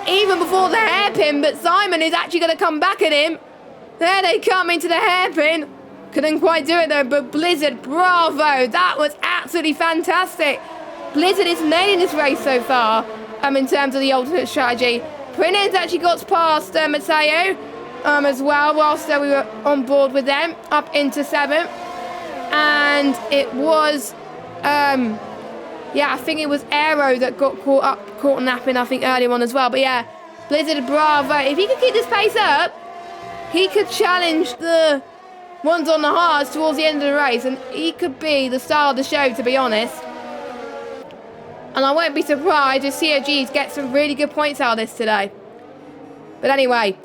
even before the hairpin. But Simon is actually going to come back at him. There they come into the hairpin. Couldn't quite do it though, but Blizzard, bravo. That was absolutely fantastic. Blizzard is nailing this race so far in terms of the alternate strategy. Prinens actually got past Matteo as well, whilst we were on board with them, up into 7th. And it was, yeah, I think it was Aero that got caught napping, I think, earlier on as well. But yeah, Blizzard, bravo. If he could keep this pace up, he could challenge the ones on the hards towards the end of the race, and he could be the star of the show, to be honest. And I won't be surprised if COGs get some really good points out of this today. But anyway,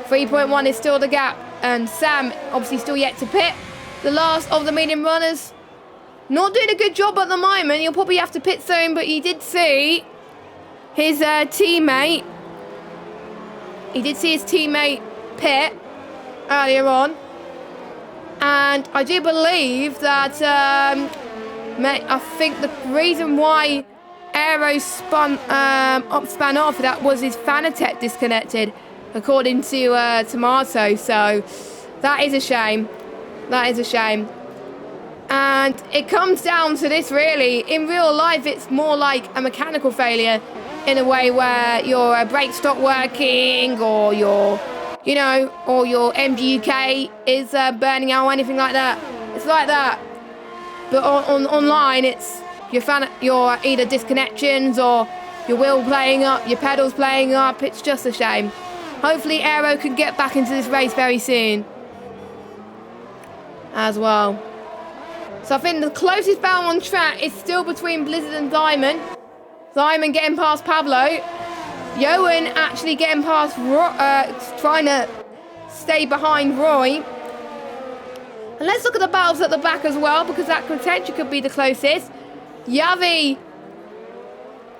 3.1 is still the gap. And Sam, obviously still yet to pit. The last of the medium runners. Not doing a good job at the moment. He'll probably have to pit soon. But he did see his teammate. He did see his teammate pit earlier on. And I do believe that... I think the reason why Aero spun off that was his Fanatec disconnected, according to Tomato. So that is a shame. That is a shame. And it comes down to this really. In real life, it's more like a mechanical failure in a way where your brakes stop working or your, you know, or your MGUK is burning out or anything like that. It's like that. But online, it's your either disconnections or your wheel playing up, your pedals playing up. It's just a shame. Hopefully, Aero can get back into this race very soon as well. So I think the closest battle on track is still between Blizzard and Diamond. Diamond getting past Pablo. Johan actually getting past trying to stay behind Roy. And let's look at the battles at the back as well, because that potentially could be the closest. Yavi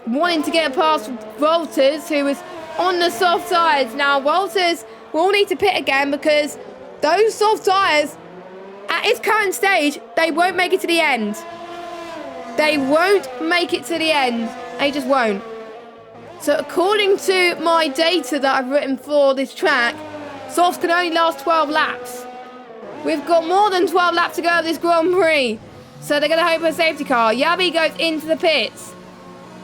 wanting to get past Walters, who is on the soft tyres. Now, Walters will need to pit again because those soft tyres, at its current stage, they won't make it to the end. They won't make it to the end. They just won't. So according to my data that I've written for this track, softs can only last 12 laps. We've got more than 12 laps to go of this Grand Prix. So they're going to hope for a safety car. Yabi goes into the pits.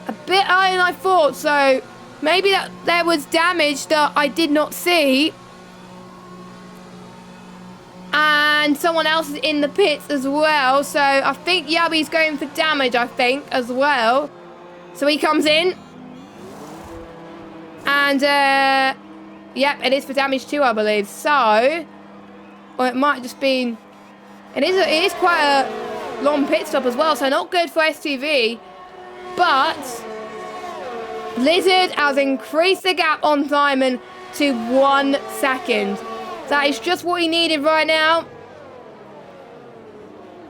A bit earlier than I thought. So maybe that there was damage that I did not see. And someone else is in the pits as well. So I think Yabi's going for damage, I think, as well. So he comes in. And, yep, it is for damage too, I believe. So... or it might just be... It is quite a long pit stop as well, so not good for STV. But Blizzard has increased the gap on Diamond to 1 second. That is just what he needed right now.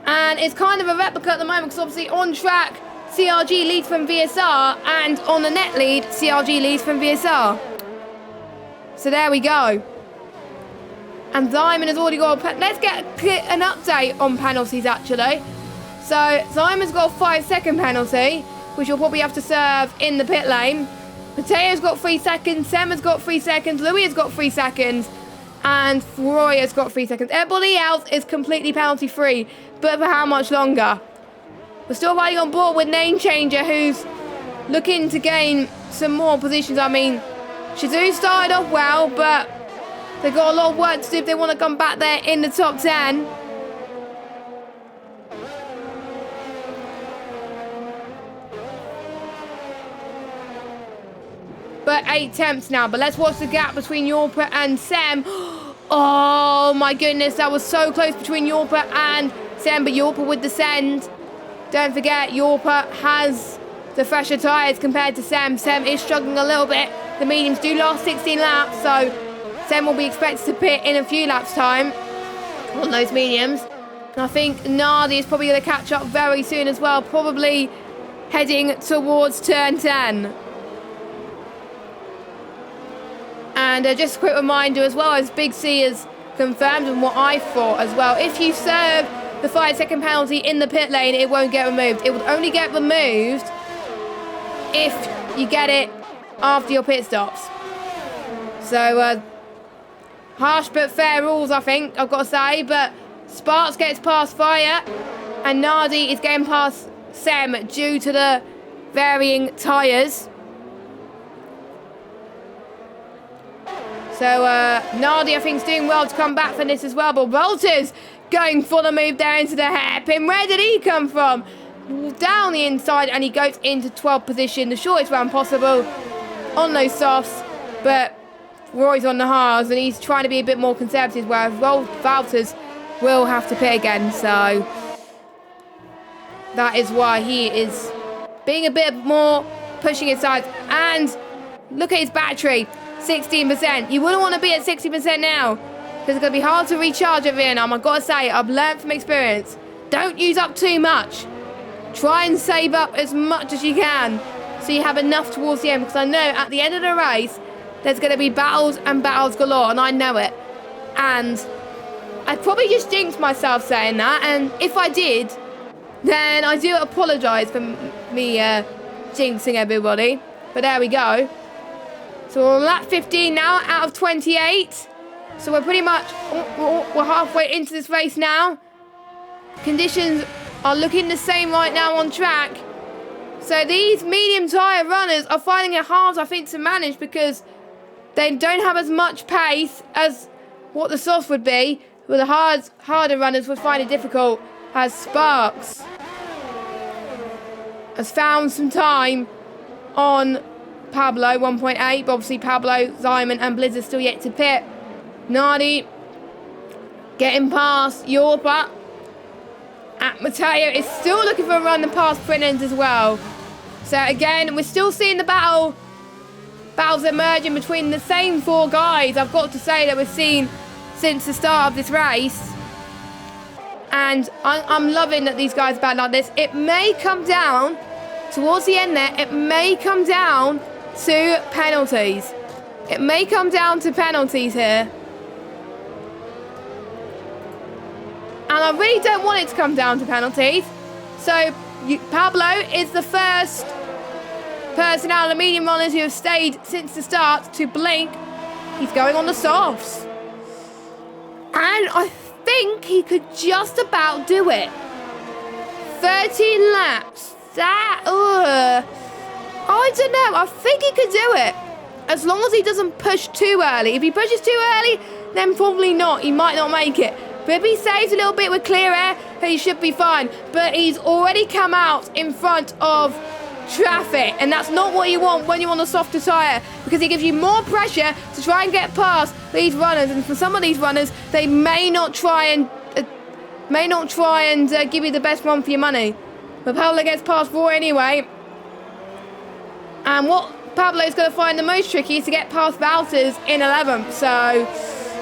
And it's kind of a replica at the moment, because obviously on track, CRG leads from VSR, and on the net lead, CRG leads from VSR. So there we go. And Diamond has already got let's get an update on penalties, actually. So, Diamond's got a 5-second penalty, which you'll probably have to serve in the pit lane. Mateo's got 3 seconds, Sem has got 3 seconds, Louis has got 3 seconds, and Roy has got 3 seconds. Everybody else is completely penalty-free, but for how much longer? We're still riding on board with Name Changer, who's looking to gain some more positions. I mean, Shazoo started off well, but... they've got a lot of work to do if they want to come back there in the top 10. But 8 attempts now. But let's watch the gap between Yorpa and Sem. Oh my goodness, that was so close between Yorpa and Sem. But Yorpa with the send. Don't forget, Yorpa has the fresher tyres compared to Sem. Sem is struggling a little bit. The mediums do last 16 laps, so... Sem will be expected to pit in a few laps' time on those mediums. And I think Nardi is probably going to catch up very soon as well, probably heading towards turn 10. And just a quick reminder as well, as Big C has confirmed and what I thought as well, if you serve the 5-second penalty in the pit lane, it won't get removed. It will only get removed if you get it after your pit stops. So, harsh but fair rules, I think, I've got to say. But Sparks gets past Fire, and Nardi is getting past Sem due to the varying tyres. So Nardi, I think, is doing well to come back from this as well. But Walters going for the move there into the hairpin. Where did he come from? Down the inside, and he goes into 12th position. The shortest round possible on those softs. But Roy's on the hards, and he's trying to be a bit more conservative, whereas Walters will have to pit again. So that is why he is being a bit more pushing his sides. And look at his battery, 16%. You wouldn't want to be at 60% now, because it's going to be hard to recharge over here. Now, I've got to say, I've learned from experience, don't use up too much. Try and save up as much as you can, so you have enough towards the end, because I know at the end of the race, there's going to be battles and battles galore, and I know it. And I probably just jinxed myself saying that, and if I did, then I do apologise for me jinxing everybody. But there we go. So we're on lap 15 now out of 28. So we're pretty much, we're halfway into this race now. Conditions are looking the same right now on track. So these medium tyre runners are finding it hard, I think, to manage, because they don't have as much pace as what the softs would be. Well, the harder runners would find it difficult, as Sparks has found some time on Pablo, 1.8. But obviously Pablo, Simon and Blizzard still yet to pit. Nardi getting past Yorpa. At Matteo is still looking for a run and past Prinens as well. So again, we're still seeing the battles emerging between the same four guys, I've got to say, that we've seen since the start of this race. And I'm loving that these guys battle like this. It may come down, towards the end there, it may come down to penalties. It may come down to penalties here. And I really don't want it to come down to penalties. So Pablo is the first person out of the medium runners who have stayed since the start to blink. He's going on the softs. And I think he could just about do it. 13 laps. That, I don't know. I think he could do it. As long as he doesn't push too early. If he pushes too early, then probably not. He might not make it. But if he saves a little bit with clear air, he should be fine. But he's already come out in front of traffic, and that's not what you want when you're on a softer tyre, because it gives you more pressure to try and get past these runners. And for some of these runners, they may not try and give you the best run for your money. But Pablo gets past Roy anyway. And what Pablo's going to find the most tricky is to get past Valters in 11th. So,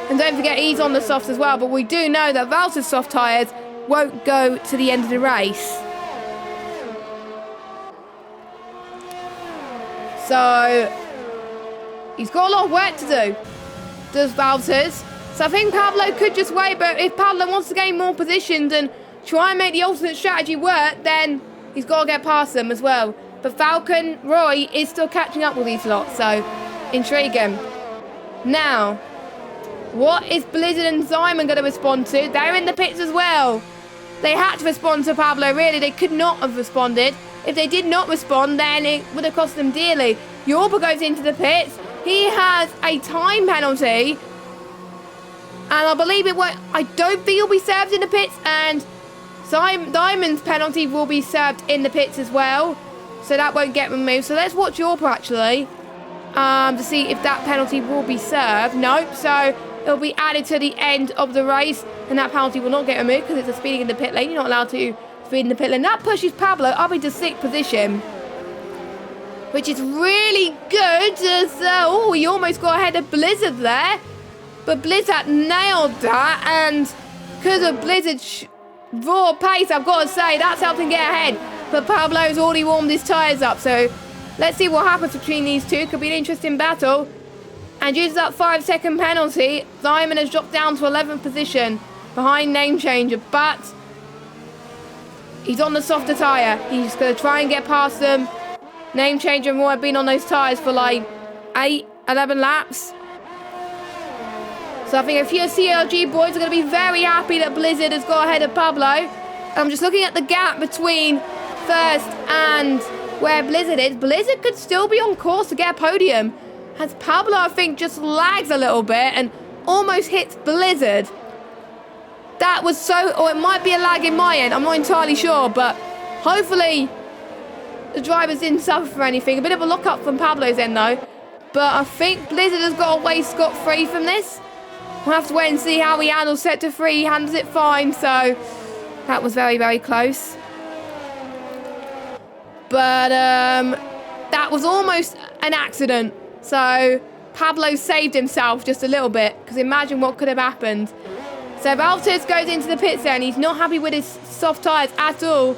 and don't forget, he's on the softs as well. But we do know that Valters' soft tyres won't go to the end of the race. So, he's got a lot of work to do, does Valters. So I think Pablo could just wait, but if Pablo wants to gain more positions and try and make the alternate strategy work, then he's got to get past them as well. But Falcon Roy is still catching up with these lots, so intriguing. Now, what is Blizzard and Simon going to respond to? They're in the pits as well. They had to respond to Pablo, really. They could not have responded. If they did not respond, then it would have cost them dearly. Yorba goes into the pits. He has a time penalty. And I believe it won't. I don't think he'll be served in the pits. And Diamond's penalty will be served in the pits as well. So that won't get removed. So let's watch Yorba actually. To see if that penalty will be served. Nope. So it'll be added to the end of the race. And that penalty will not get removed because it's a speeding in the pit lane. You're not allowed to speed in the pit lane. That pushes Pablo up into 6th position, which is really good. As he almost got ahead of Blizzard there, but Blizzard nailed that, and because of Blizzard's raw pace, I've got to say that's helped him get ahead. But Pablo's already warmed his tyres up, so let's see what happens between these two. Could be an interesting battle. And due to that 5-second penalty, Simon has dropped down to 11th position behind Name Changer, but he's on the softer tyre. He's going to try and get past them. Name Changer and Roy have been on those tyres for like 11 laps. So I think a few CLG boys are going to be very happy that Blizzard has got ahead of Pablo. I'm just looking at the gap between first and where Blizzard is. Blizzard could still be on course to get a podium, as Pablo, I think, just lags a little bit and almost hits Blizzard. That was so, or it might be a lag in my end, I'm not entirely sure, but hopefully the drivers didn't suffer for anything. A bit of a lock-up from Pablo's end though, but I think Blizzard has got away scot-free from this. We'll have to wait and see how he handles sector 3. He handles it fine, so that was very, very close. But that was almost an accident. So Pablo saved himself just a little bit, because imagine what could have happened. So Valtteri goes into the pit zone. He's not happy with his soft tyres at all.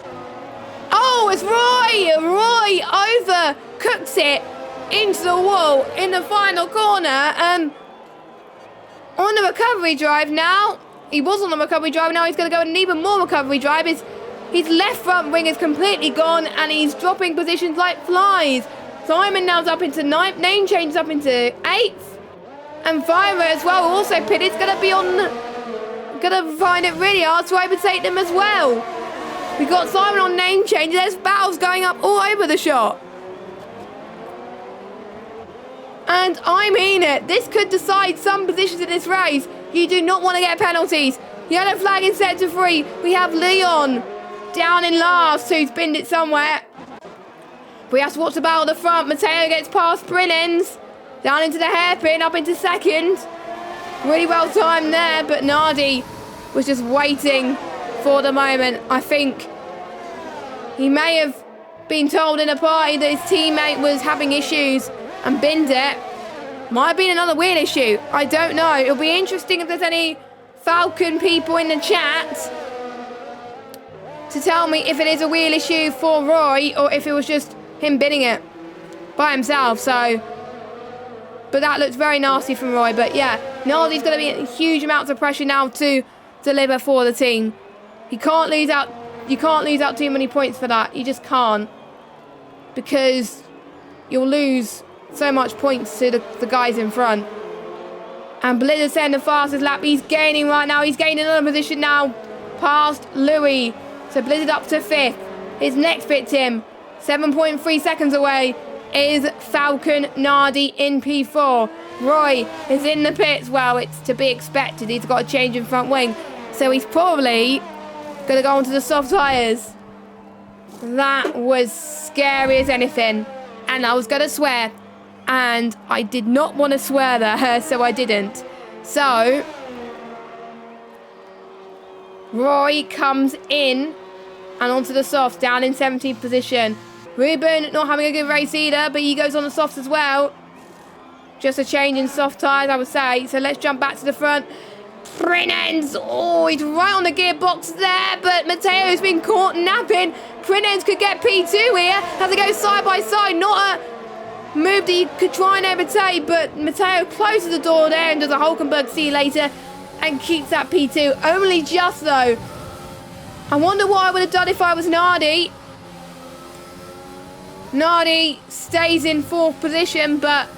Oh, it's Roy! Roy overcooks it into the wall in the final corner. On the recovery drive now. He was on the recovery drive. Now he's going to go on an even more recovery drive. His left front wing is completely gone, and he's dropping positions like flies. Simon now's up into 9th. Name changes up into 8th. And Vira as well, also pitted. He's going to be on... Going to find it really hard to overtake them as well. We've got Simon on name change. There's battles going up all over the shop. And I mean it. This could decide some positions in this race. You do not want to get penalties. Yellow flag in sector 3. We have Leon down in last, who's binned it somewhere. We have to watch the battle at the front. Matteo gets past Brinens. Down into the hairpin, up into 2nd. Really well timed there, but Nardi was just waiting for the moment. I think he may have been told in a party that his teammate was having issues and binned it. Might have been another wheel issue. I don't know. It'll be interesting if there's any Falcon people in the chat to tell me if it is a wheel issue for Roy or if it was just him binning it by himself. So, but that looks very nasty from Roy. But yeah, Nardi's going to be in huge amounts of pressure now to deliver for the team. He can't lose out. You can't lose out too many points for that. You just can't, because you'll lose so much points to the guys in front. And Blizzard's saying the fastest lap. He's gaining right now. He's gaining another position now past Louis. So Blizzard up to 5th. His next pit, Tim, 7.3 seconds away, is Falcon Nardi in P4. Roy is in the pits. Well, it's to be expected. He's got a change in front wing. So he's probably going to go onto the soft tyres. That was scary as anything. And I was going to swear. And I did not want to swear there, so I didn't. So Roy comes in and onto the soft, down in 17th position. Ruben not having a good race either, but he goes on the softs as well. Just a change in soft tyres, I would say. So let's jump back to the front. Prinens, oh, he's right on the gearbox there, but Matteo's been caught napping. Prinens could get P2 here. Has to go side by side, not a move that you could try and overtake, but Matteo closes the door there and does a Hulkenberg see you later and keeps that P2. Only just though. I wonder what I would have done if I was Nardi. Nardi stays in 4th position, but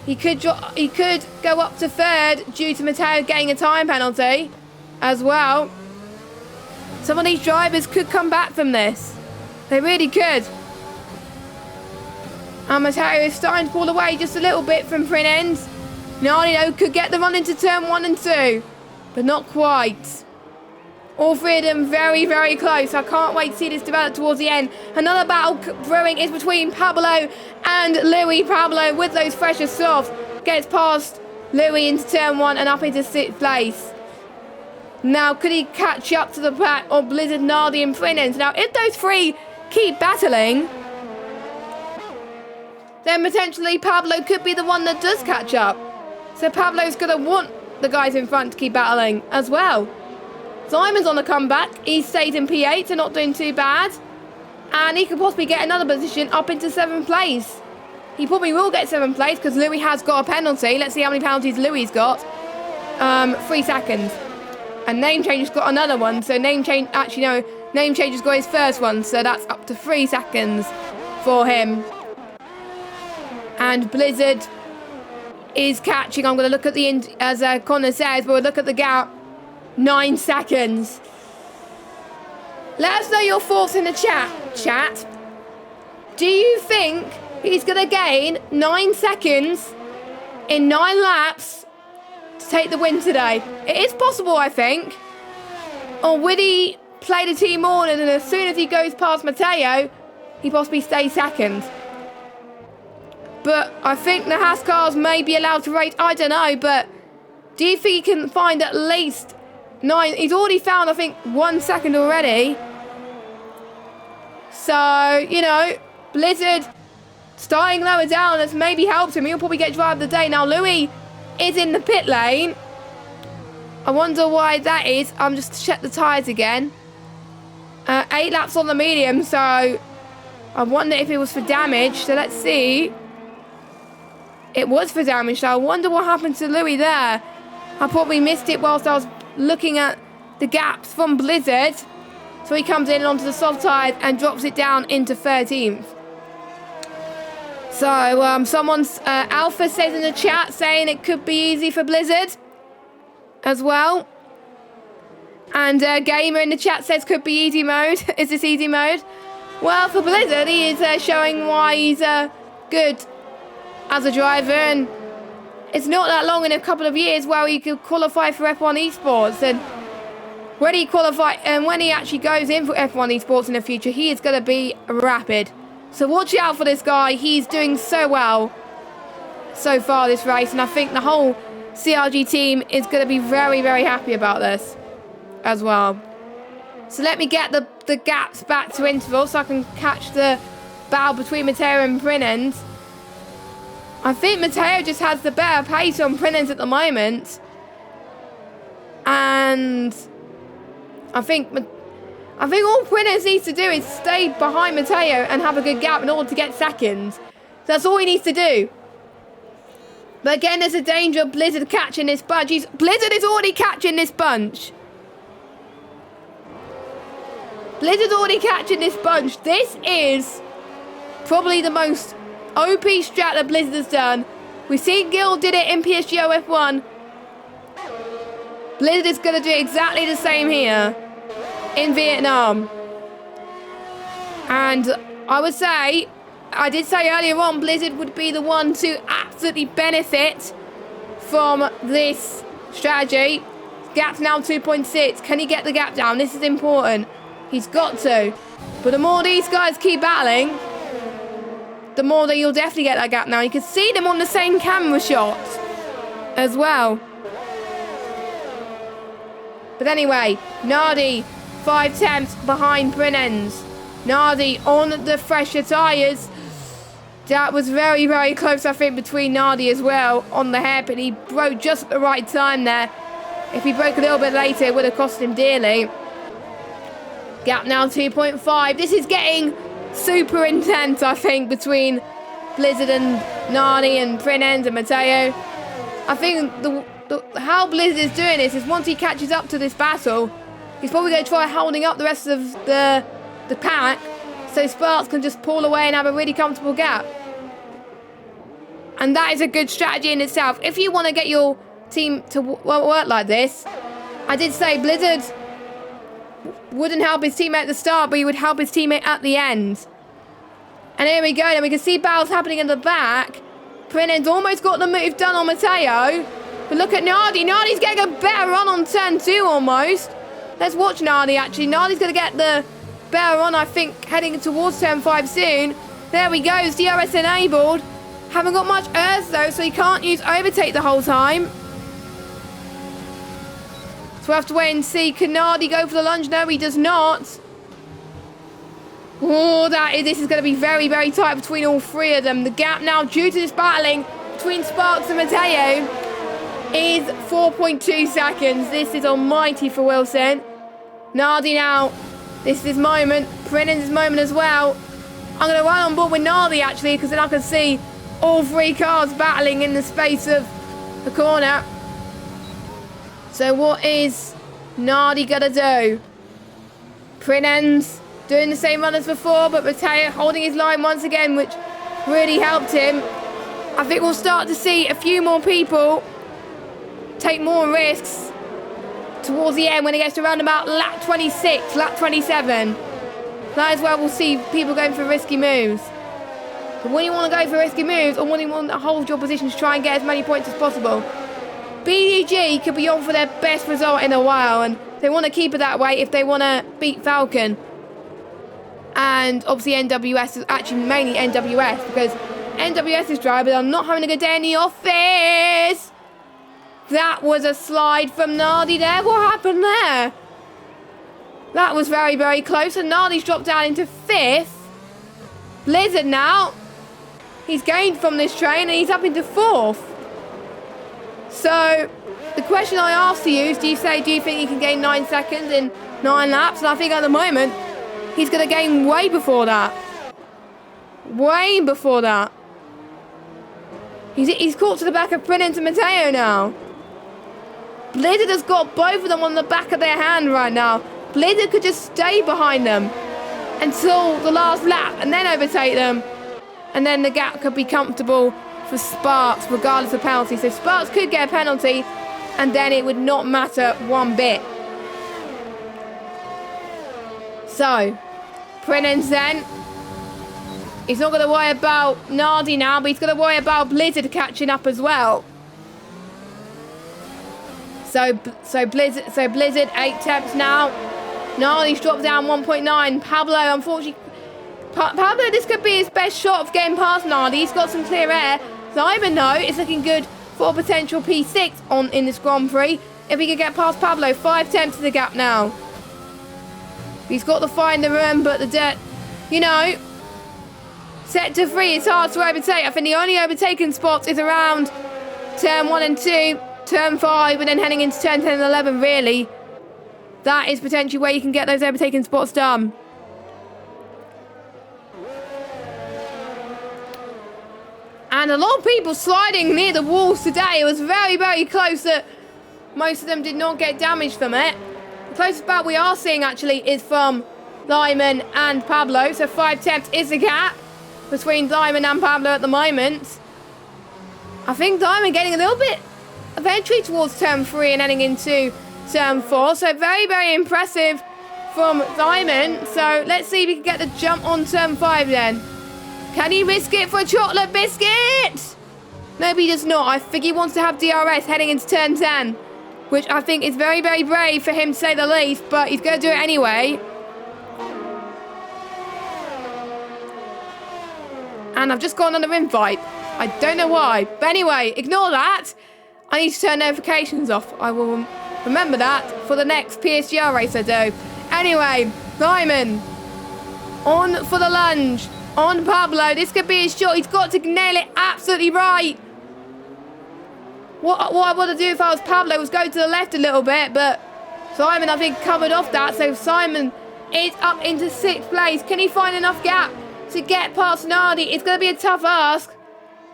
he could go up to 3rd due to Matteo getting a time penalty as well. Some of these drivers could come back from this. They really could. And Matteo is starting to pull away just a little bit from Prinens. Nardi though could get the run into turn 1 and 2, but not quite. All 3 of them very, very close. I can't wait to see this develop towards the end. Another battle brewing is between Pablo and Louis. Pablo with those fresher softs gets past Louis into turn 1 and up into 6th place. Now, could he catch up to the pack of Blizzard, Nardi and Prinens? Now, if those 3 keep battling, then potentially Pablo could be the one that does catch up. So Pablo's going to want the guys in front to keep battling as well. Simon's on the comeback. He stays in P8, so not doing too bad. And he could possibly get another position up into 7th place. He probably will get 7th place because Louis has got a penalty. Let's see how many penalties Louis got. 3 seconds. And Name Changer's got another one. So Name Changer's got his first one. So that's up to 3 seconds for him. And Blizzard is catching. I'm going to look at the, as Connor says, but we'll look at the gap. 9 seconds. Let us know your thoughts in the chat. Do you think he's going to gain 9 seconds in 9 laps to take the win today? It is possible, I think. Or would he play the team on and as soon as he goes past Matteo, he possibly stays second? But I think the Haas cars may be allowed to race. I don't know, but do you think he can find at least 9? He's already found, I think, 1 second already. So, you know, Blizzard starting lower down has maybe helped him. He'll probably get driver of the day. Now, Louis is in the pit lane. I wonder why that is. I'm just to check the tyres again. 8 laps on the medium, so I wonder if it was for damage. So let's see. It was for damage, so I wonder what happened to Louis there. I probably missed it whilst I was looking at the gaps from Blizzard. So he comes in onto the soft tyres and drops it down into 13th. So someone's Alpha says in the chat saying it could be easy for Blizzard as well. And Gamer in the chat says could be easy mode. Is this easy mode? Well, for Blizzard, he is showing why he's good as a driver, and it's not that long in a couple of years where he could qualify for F1 Esports, and when he qualifies and when he actually goes in for F1 Esports in the future, he is going to be rapid. So watch out for this guy. He's doing so well so far this race, and I think the whole CRG team is going to be very, very happy about this as well. So let me get the gaps back to interval so I can catch the battle between Matteo and Prinens. I think Matteo just has the better pace on Prinens at the moment. And I think all Prinens needs to do is stay behind Matteo and have a good gap in order to get seconds. That's all he needs to do. But again, there's a danger of Blizzard catching this bunch. Blizzard is already catching this bunch. Blizzard's already catching this bunch. This is probably the most OP strat that Blizzard has done. We've seen Gil did it in PSGO F1. Blizzard is going to do exactly the same here in Vietnam. And I would say, I did say earlier on, Blizzard would be the one to absolutely benefit from this strategy. Gap's now 2.6. Can he get the gap down? This is important. He's got to. But the more these guys keep battling, the more that you'll definitely get that gap now. You can see them on the same camera shot as well. But anyway, Nardi 5 tenths behind Prinens. Nardi on the fresher tyres. That was very, very close, I think, between Nardi as well on the hairpin. He broke just at the right time there. If he broke a little bit later, it would have cost him dearly. Gap now 2.5. This is getting super intense, I think, between Blizzard and Nardi and Prinens and Matteo. I think how Blizzard is doing this is once he catches up to this battle, he's probably going to try holding up the rest of the pack so Sparks can just pull away and have a really comfortable gap. And that is a good strategy in itself. If you want to get your team to work like this, I did say Blizzard wouldn't help his teammate at the start, but he would help his teammate at the end. And here we go. Then we can see battles happening in the back. Prinens almost got the move done on Matteo. But look at Nardi. Nardi's getting a better run on turn 2 almost. Let's watch Nardi, actually. Nardi's going to get the better run, I think, heading towards turn 5 soon. There we go. DRS enabled. Haven't got much earth, though, so he can't use overtake the whole time. So we'll have to wait and see. Can Nardi go for the lunge? No, he does not. Oh, this is going to be very, very tight between all three of them. The gap now, due to this battling between Sparks and Matteo, is 4.2 seconds. This is almighty for Wilson. Nardi now, this is his moment. Prinens' moment as well. I'm going to run on board with Nardi, actually, because then I can see all three cars battling in the space of the corner. So what is Nardi going to do? Prinens doing the same run as before, but Matteo holding his line once again, which really helped him. I think we'll start to see a few more people take more risks towards the end when it gets to around about lap 26, lap 27. That is where we'll see people going for risky moves. But when you want to go for risky moves, or when you want to hold your position to try and get as many points as possible, BDG could be on for their best result in a while, and they want to keep it that way if they want to beat Falcon. And obviously NWS is actually mainly NWS, because NWS's drivers are not having a good day in the office. That was a slide from Nardi there. What happened there? That was very, very close. And Nardi's dropped down into 5th. Blizzard now. He's gained from this train and he's up into 4th. So, the question I ask to you is, do you think he can gain 9 seconds in 9 laps? And I think at the moment, he's going to gain way before that. Way before that. He's caught to the back of Prince and Matteo now. Blizzard has got both of them on the back of their hand right now. Blizzard could just stay behind them until the last lap and then overtake them. And then the gap could be comfortable for Sparks regardless of penalty. So Sparks could get a penalty and then it would not matter one bit. So, Prince then. He's not going to worry about Nardi now, but he's going to worry about Blizzard catching up as well. So Blizzard 8 temps now. Nardi's dropped down 1.9. Pablo, unfortunately, Pablo, this could be his best shot of getting past Nardi. He's got some clear air. Simon, though, is looking good for a potential P6 in this Grand Prix. If he can get past Pablo, 5 temps to the gap now. He's got to find the room, but the dirt, you know, sector 3 is hard to overtake. I think the only overtaking spots is around turn 1 and 2, turn 5, and then heading into turn 10 and 11, really. That is potentially where you can get those overtaking spots done. And a lot of people sliding near the walls today. It was very, very close that most of them did not get damaged from it. The closest bout we are seeing, actually, is from Lyman and Pablo. So 5 temps is the gap between Diamond and Pablo at the moment. I think Diamond getting a little bit eventually towards turn 3 and heading into turn 4. So very, very impressive from Diamond. So let's see if we can get the jump on turn 5 then. Can he risk it for a chocolate biscuit? No, he does not. I think he wants to have DRS heading into turn 10, which I think is very, very brave for him to say the least, but he's going to do it anyway. And I've just got another invite. I don't know why. But anyway, ignore that. I need to turn notifications off. I will remember that for the next PSGR race I do. Anyway, Diamond on for the lunge. On Pablo. This could be his shot. He's got to nail it absolutely right. What I want to do if I was Pablo was go to the left a little bit, but Simon, I think, covered off that. So Simon is up into 6th place. Can he find enough gap to get past Nardi? It's going to be a tough ask.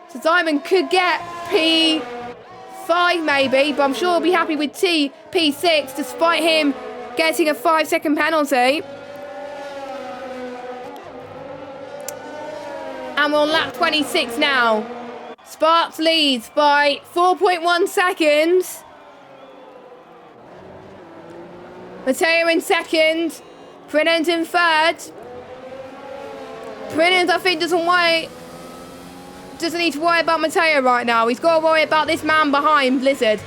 So Simon could get P5 maybe, but I'm sure he'll be happy with P6 despite him getting a 5-second penalty. And we're on lap 26 now. Sparks leads by 4.1 seconds. Matteo in 2nd. Prince in 3rd. Prince, I think, doesn't need to worry about Matteo right now. He's got to worry about this man behind Blizzard.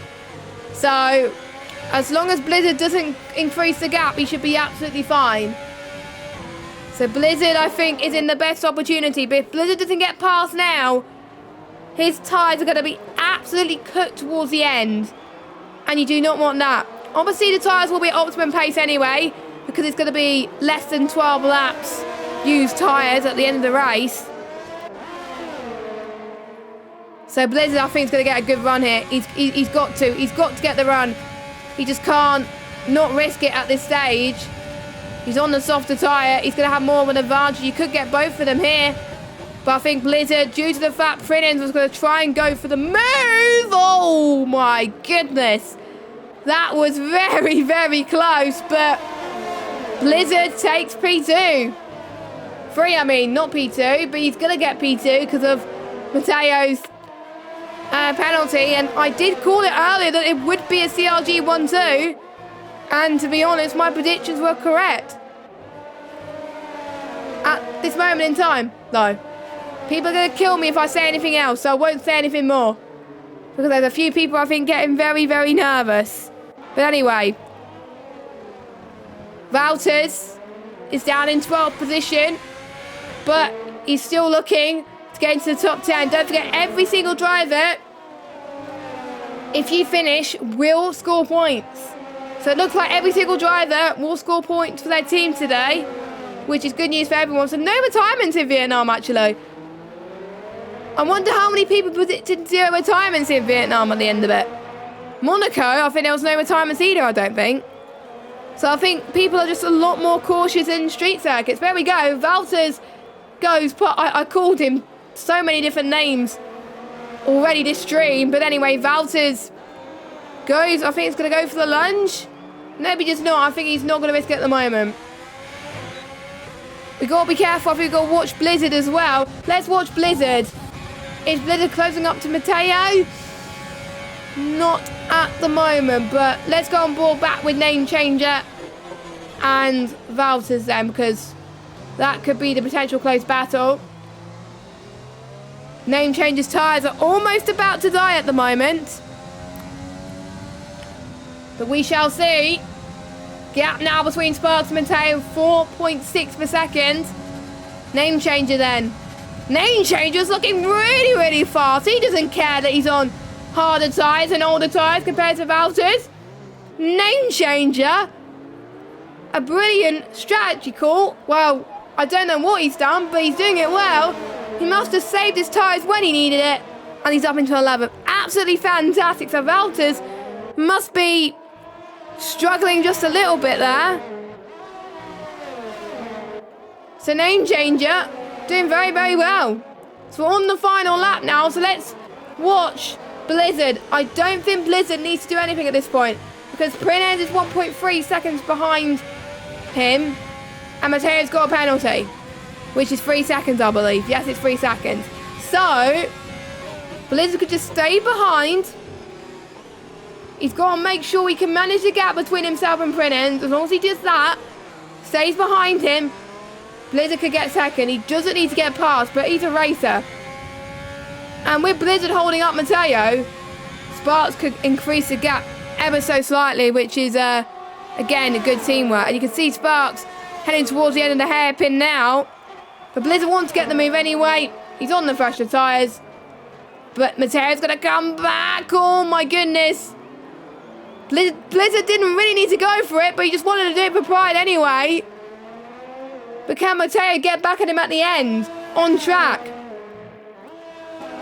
So, as long as Blizzard doesn't increase the gap, he should be absolutely fine. So Blizzard, I think, is in the best opportunity. But if Blizzard doesn't get past now, his tyres are going to be absolutely cooked towards the end. And you do not want that. Obviously, the tyres will be at optimum pace anyway, because it's going to be less than 12 laps used tyres at the end of the race. So Blizzard, I think, is going to get a good run here. He's got to. He's got to get the run. He just can't not risk it at this stage. He's on the softer tyre. He's going to have more of an advantage. You could get both of them here. But I think Blizzard, due to the fact Prince was going to try and go for the move. Oh, my goodness. That was very, very close. But Blizzard takes P2. 3, I mean, not P2. But he's going to get P2 because of Matteo's penalty. And I did call it earlier that it would be a CRG 1-2. And to be honest, my predictions were correct. At this moment in time, though. People are going to kill me if I say anything else, so I won't say anything more. Because there's a few people, I think, getting very, very nervous. But anyway. Wouters is down in 12th position. But he's still looking to get into the top 10. Don't forget, every single driver, if you finish, will score points. So it looks like every single driver will score points for their team today, which is good news for everyone. So no retirements in Vietnam, actually. I wonder how many people predicted 0 retirements in Vietnam at the end of it. Monaco, I think there was no retirements either, I don't think. So I think people are just a lot more cautious in street circuits. There we go. Valtters goes. I called him so many different names already this stream. But anyway, Valtters goes. I think it's going to go for the lunge. Maybe just not. I think he's not going to risk it at the moment. We got to be careful. I think we've got to watch Blizzard as well. Let's watch Blizzard. Is Blizzard closing up to Matteo? Not at the moment, but let's go on board back with Name Changer and Valtters then, because that could be the potential close battle. Name Changer's tyres are almost about to die at the moment, but we shall see. Gap now between Sparks and Matteo, 4.6 per second. Name Changer then. Name Changer's looking really, really fast. He doesn't care that he's on harder tyres and older tyres compared to Valtters. Name Changer. A brilliant strategy call. Well, I don't know what he's done, but he's doing it well. He must have saved his tyres when he needed it. And he's up into 11th. Absolutely fantastic. So Valtters must be struggling just a little bit there. So Name Changer doing very, very well. So we're on the final lap now. So let's watch Blizzard. I don't think Blizzard needs to do anything at this point, because Prinez is 1.3 seconds behind him, and Matteo's got a penalty, which is 3 seconds, I believe. Yes, it's 3 seconds. So Blizzard could just stay behind. He's got to make sure he can manage the gap between himself and Prinez. As long as he does that, stays behind him, Blizzard could get second. He doesn't need to get past, but he's a racer. And with Blizzard holding up Matteo, Sparks could increase the gap ever so slightly, which is, again, a good teamwork. And you can see Sparks heading towards the end of the hairpin now. But Blizzard wants to get the move anyway. He's on the fresher tyres. But Matteo's going to come back. Oh, my goodness. Blizzard didn't really need to go for it, but he just wanted to do it for pride anyway. But can Matteo get back at him at the end? On track.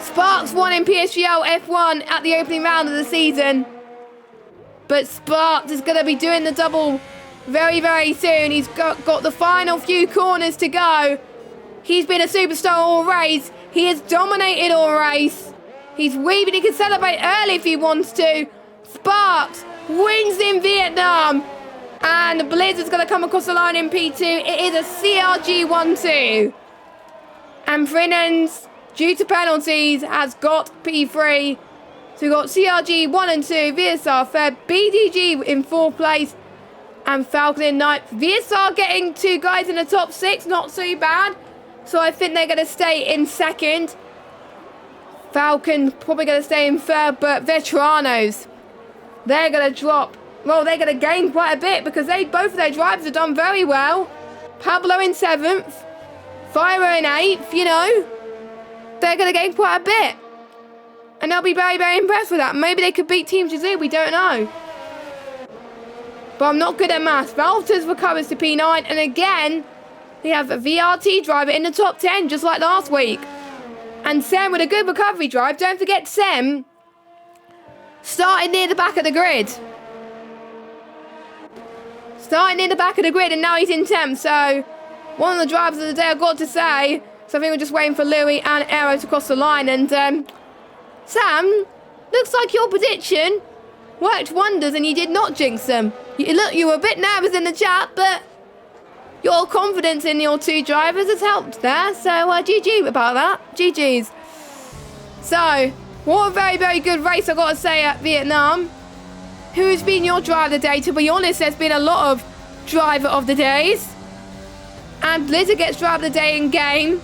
Sparks won in PSGL F1 at the opening round of the season. But Sparks is going to be doing the double very, very soon. He's got the final few corners to go. He's been a superstar all race. He has dominated all race. He's weaving. He can celebrate early if he wants to. Sparks wins in Vietnam. And Blizzard's going to come across the line in P2. It is a CRG 1-2. And Prinens, due to penalties, has got P3. So we've got CRG 1 and 2, VSR third, BDG in 4th place, and Falcon in 9th. VSR getting 2 guys in the top 6, not too bad. So I think they're going to stay in 2nd. Falcon probably going to stay in 3rd, but Veteranos, they're going to drop. Well, they're going to gain quite a bit, because both of their drivers have done very well. Pablo in 7th, Fire in 8th, you know. They're going to gain quite a bit. And I'll be very, very impressed with that. Maybe they could beat Team Jizu, we don't know. But I'm not good at maths. Valtters recovers to P9. And again, they have a VRT driver in the top 10, just like last week. And Sem with a good recovery drive. Don't forget Sem starting near the back of the grid. Starting near the back of the grid, and now he's in 10th. So one of the drivers of the day, I've got to say. So I think we're just waiting for Louis and Aero to cross the line. And Sam, looks like your prediction worked wonders and you did not jinx them. You were a bit nervous in the chat, but your confidence in your 2 drivers has helped there. So GG about that. GG's. So, what a very, very good race, I've got to say, at Vietnam. Who's been your driver of the day? To be honest, there's been a lot of driver of the days. And Blizzard gets driver of the day in game.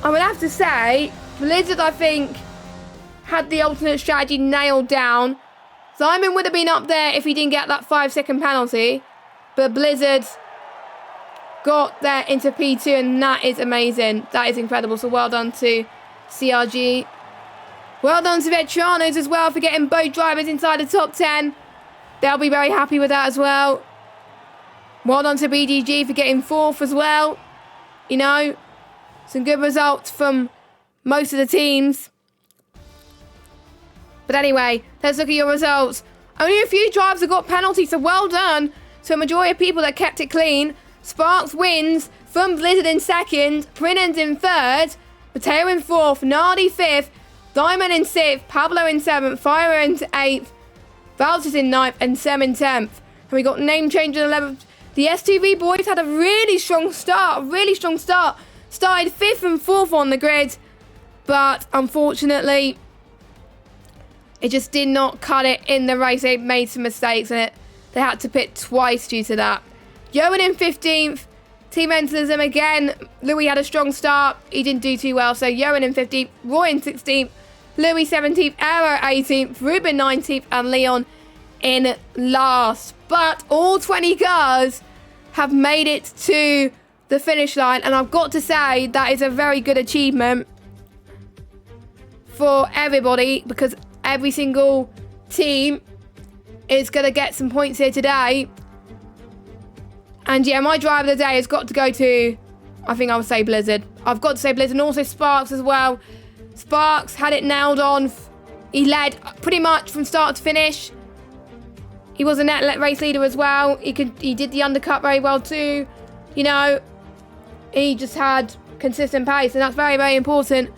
I would have to say, Blizzard, I think, had the alternate strategy nailed down. Simon would have been up there if he didn't get that 5-second penalty. But Blizzard got there into P2, and that is amazing. That is incredible. So well done to CRG. Well done to Veteranos as well for getting both drivers inside the top 10. they'll be very happy with that as well. Well done to BDG for getting 4th as well. You know, some good results from most of the teams. But anyway, let's look at your results. Only a few drivers have got penalties, so well done to a majority of people that kept it clean. Sparks wins from Blizzard in 2nd, Prinens in 3rd, Mateo in 4th, Nardi 5th, Diamond in 6th, Pablo in 7th, Fire in 8th, Valtis in 9th, and Sem in 10th. And we got name change in 11th. The S2V boys had a really strong start, Started 5th and 4th on the grid, but unfortunately, it just did not cut it in the race. They made some mistakes in it. They had to pit twice due to that. Yoan in 15th. Team Mentalism again. Louis had a strong start. He didn't do too well. So Yoan in 15th. Roy in 16th. Louis 17th. Arrow 18th. Ruben 19th. And Leon in last. But all 20 cars have made it to the finish line. And I've got to say that is a very good achievement for everybody, because every single team is going to get some points here today. And yeah, my driver of the day has got to go to, I think I would say Blizzard. I've got to say Blizzard, and also Sparks as well. Sparks had it nailed on. He led pretty much from start to finish. He was a net race leader as well. He did the undercut very well too. You know, he just had consistent pace, and that's very, very important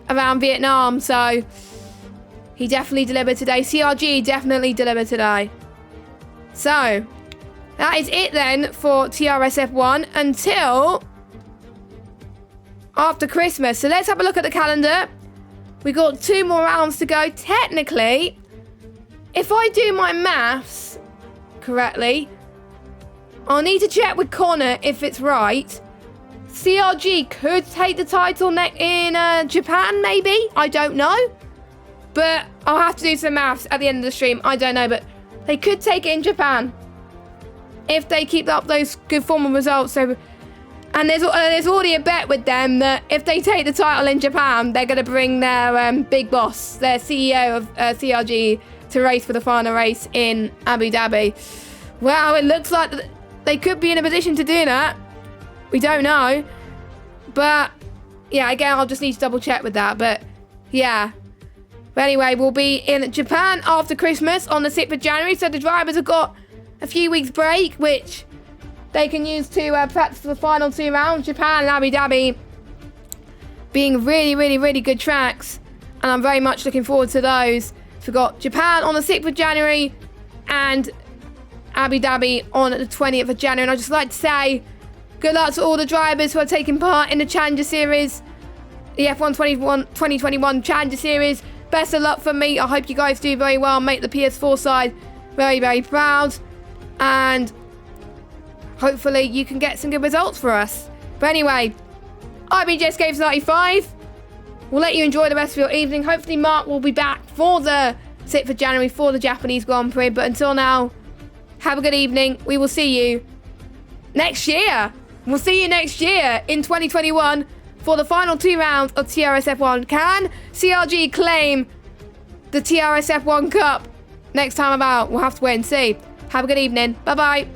around Vietnam. So he definitely delivered today. CRG definitely delivered today. So that is it then for TRSF1 until after Christmas. So let's have a look at the calendar. We got 2 more rounds to go. Technically, if I do my maths correctly, I'll need to check with Connor if it's right. CRG could take the title in Japan, maybe? I don't know. But I'll have to do some maths at the end of the stream. I don't know, but they could take it in Japan if they keep up those good form of results. So, and there's already a bet with them that if they take the title in Japan, they're going to bring their big boss, their CEO of CRG, to race for the final race in Abu Dhabi. Well, it looks like they could be in a position to do that. We don't know. But, yeah, again, I'll just need to double check with that. But, yeah. But anyway, we'll be in Japan after Christmas on the 6th of January. So the drivers have got a few weeks break, which they can use to practice for the final 2 rounds. Japan and Abu Dhabi being really, really, really good tracks. And I'm very much looking forward to those. So we've got Japan on the 6th of January and Abu Dhabi on the 20th of January. And I'd just like to say good luck to all the drivers who are taking part in the Challenger Series, the F1 2021 Challenger Series. Best of luck from me. I hope you guys do very well. Make the PS4 side very, very proud. And hopefully you can get some good results for us. But anyway, I've been JessGames95. We'll let you enjoy the rest of your evening. Hopefully Mark will be back for the 6th of January for the Japanese Grand Prix. But until now, have a good evening. We will see you next year. We'll see you next year in 2021 for the final 2 rounds of TRSF1. Can CRG claim the TRSF1 Cup next time about? We'll have to wait and see. Have a good evening. Bye-bye.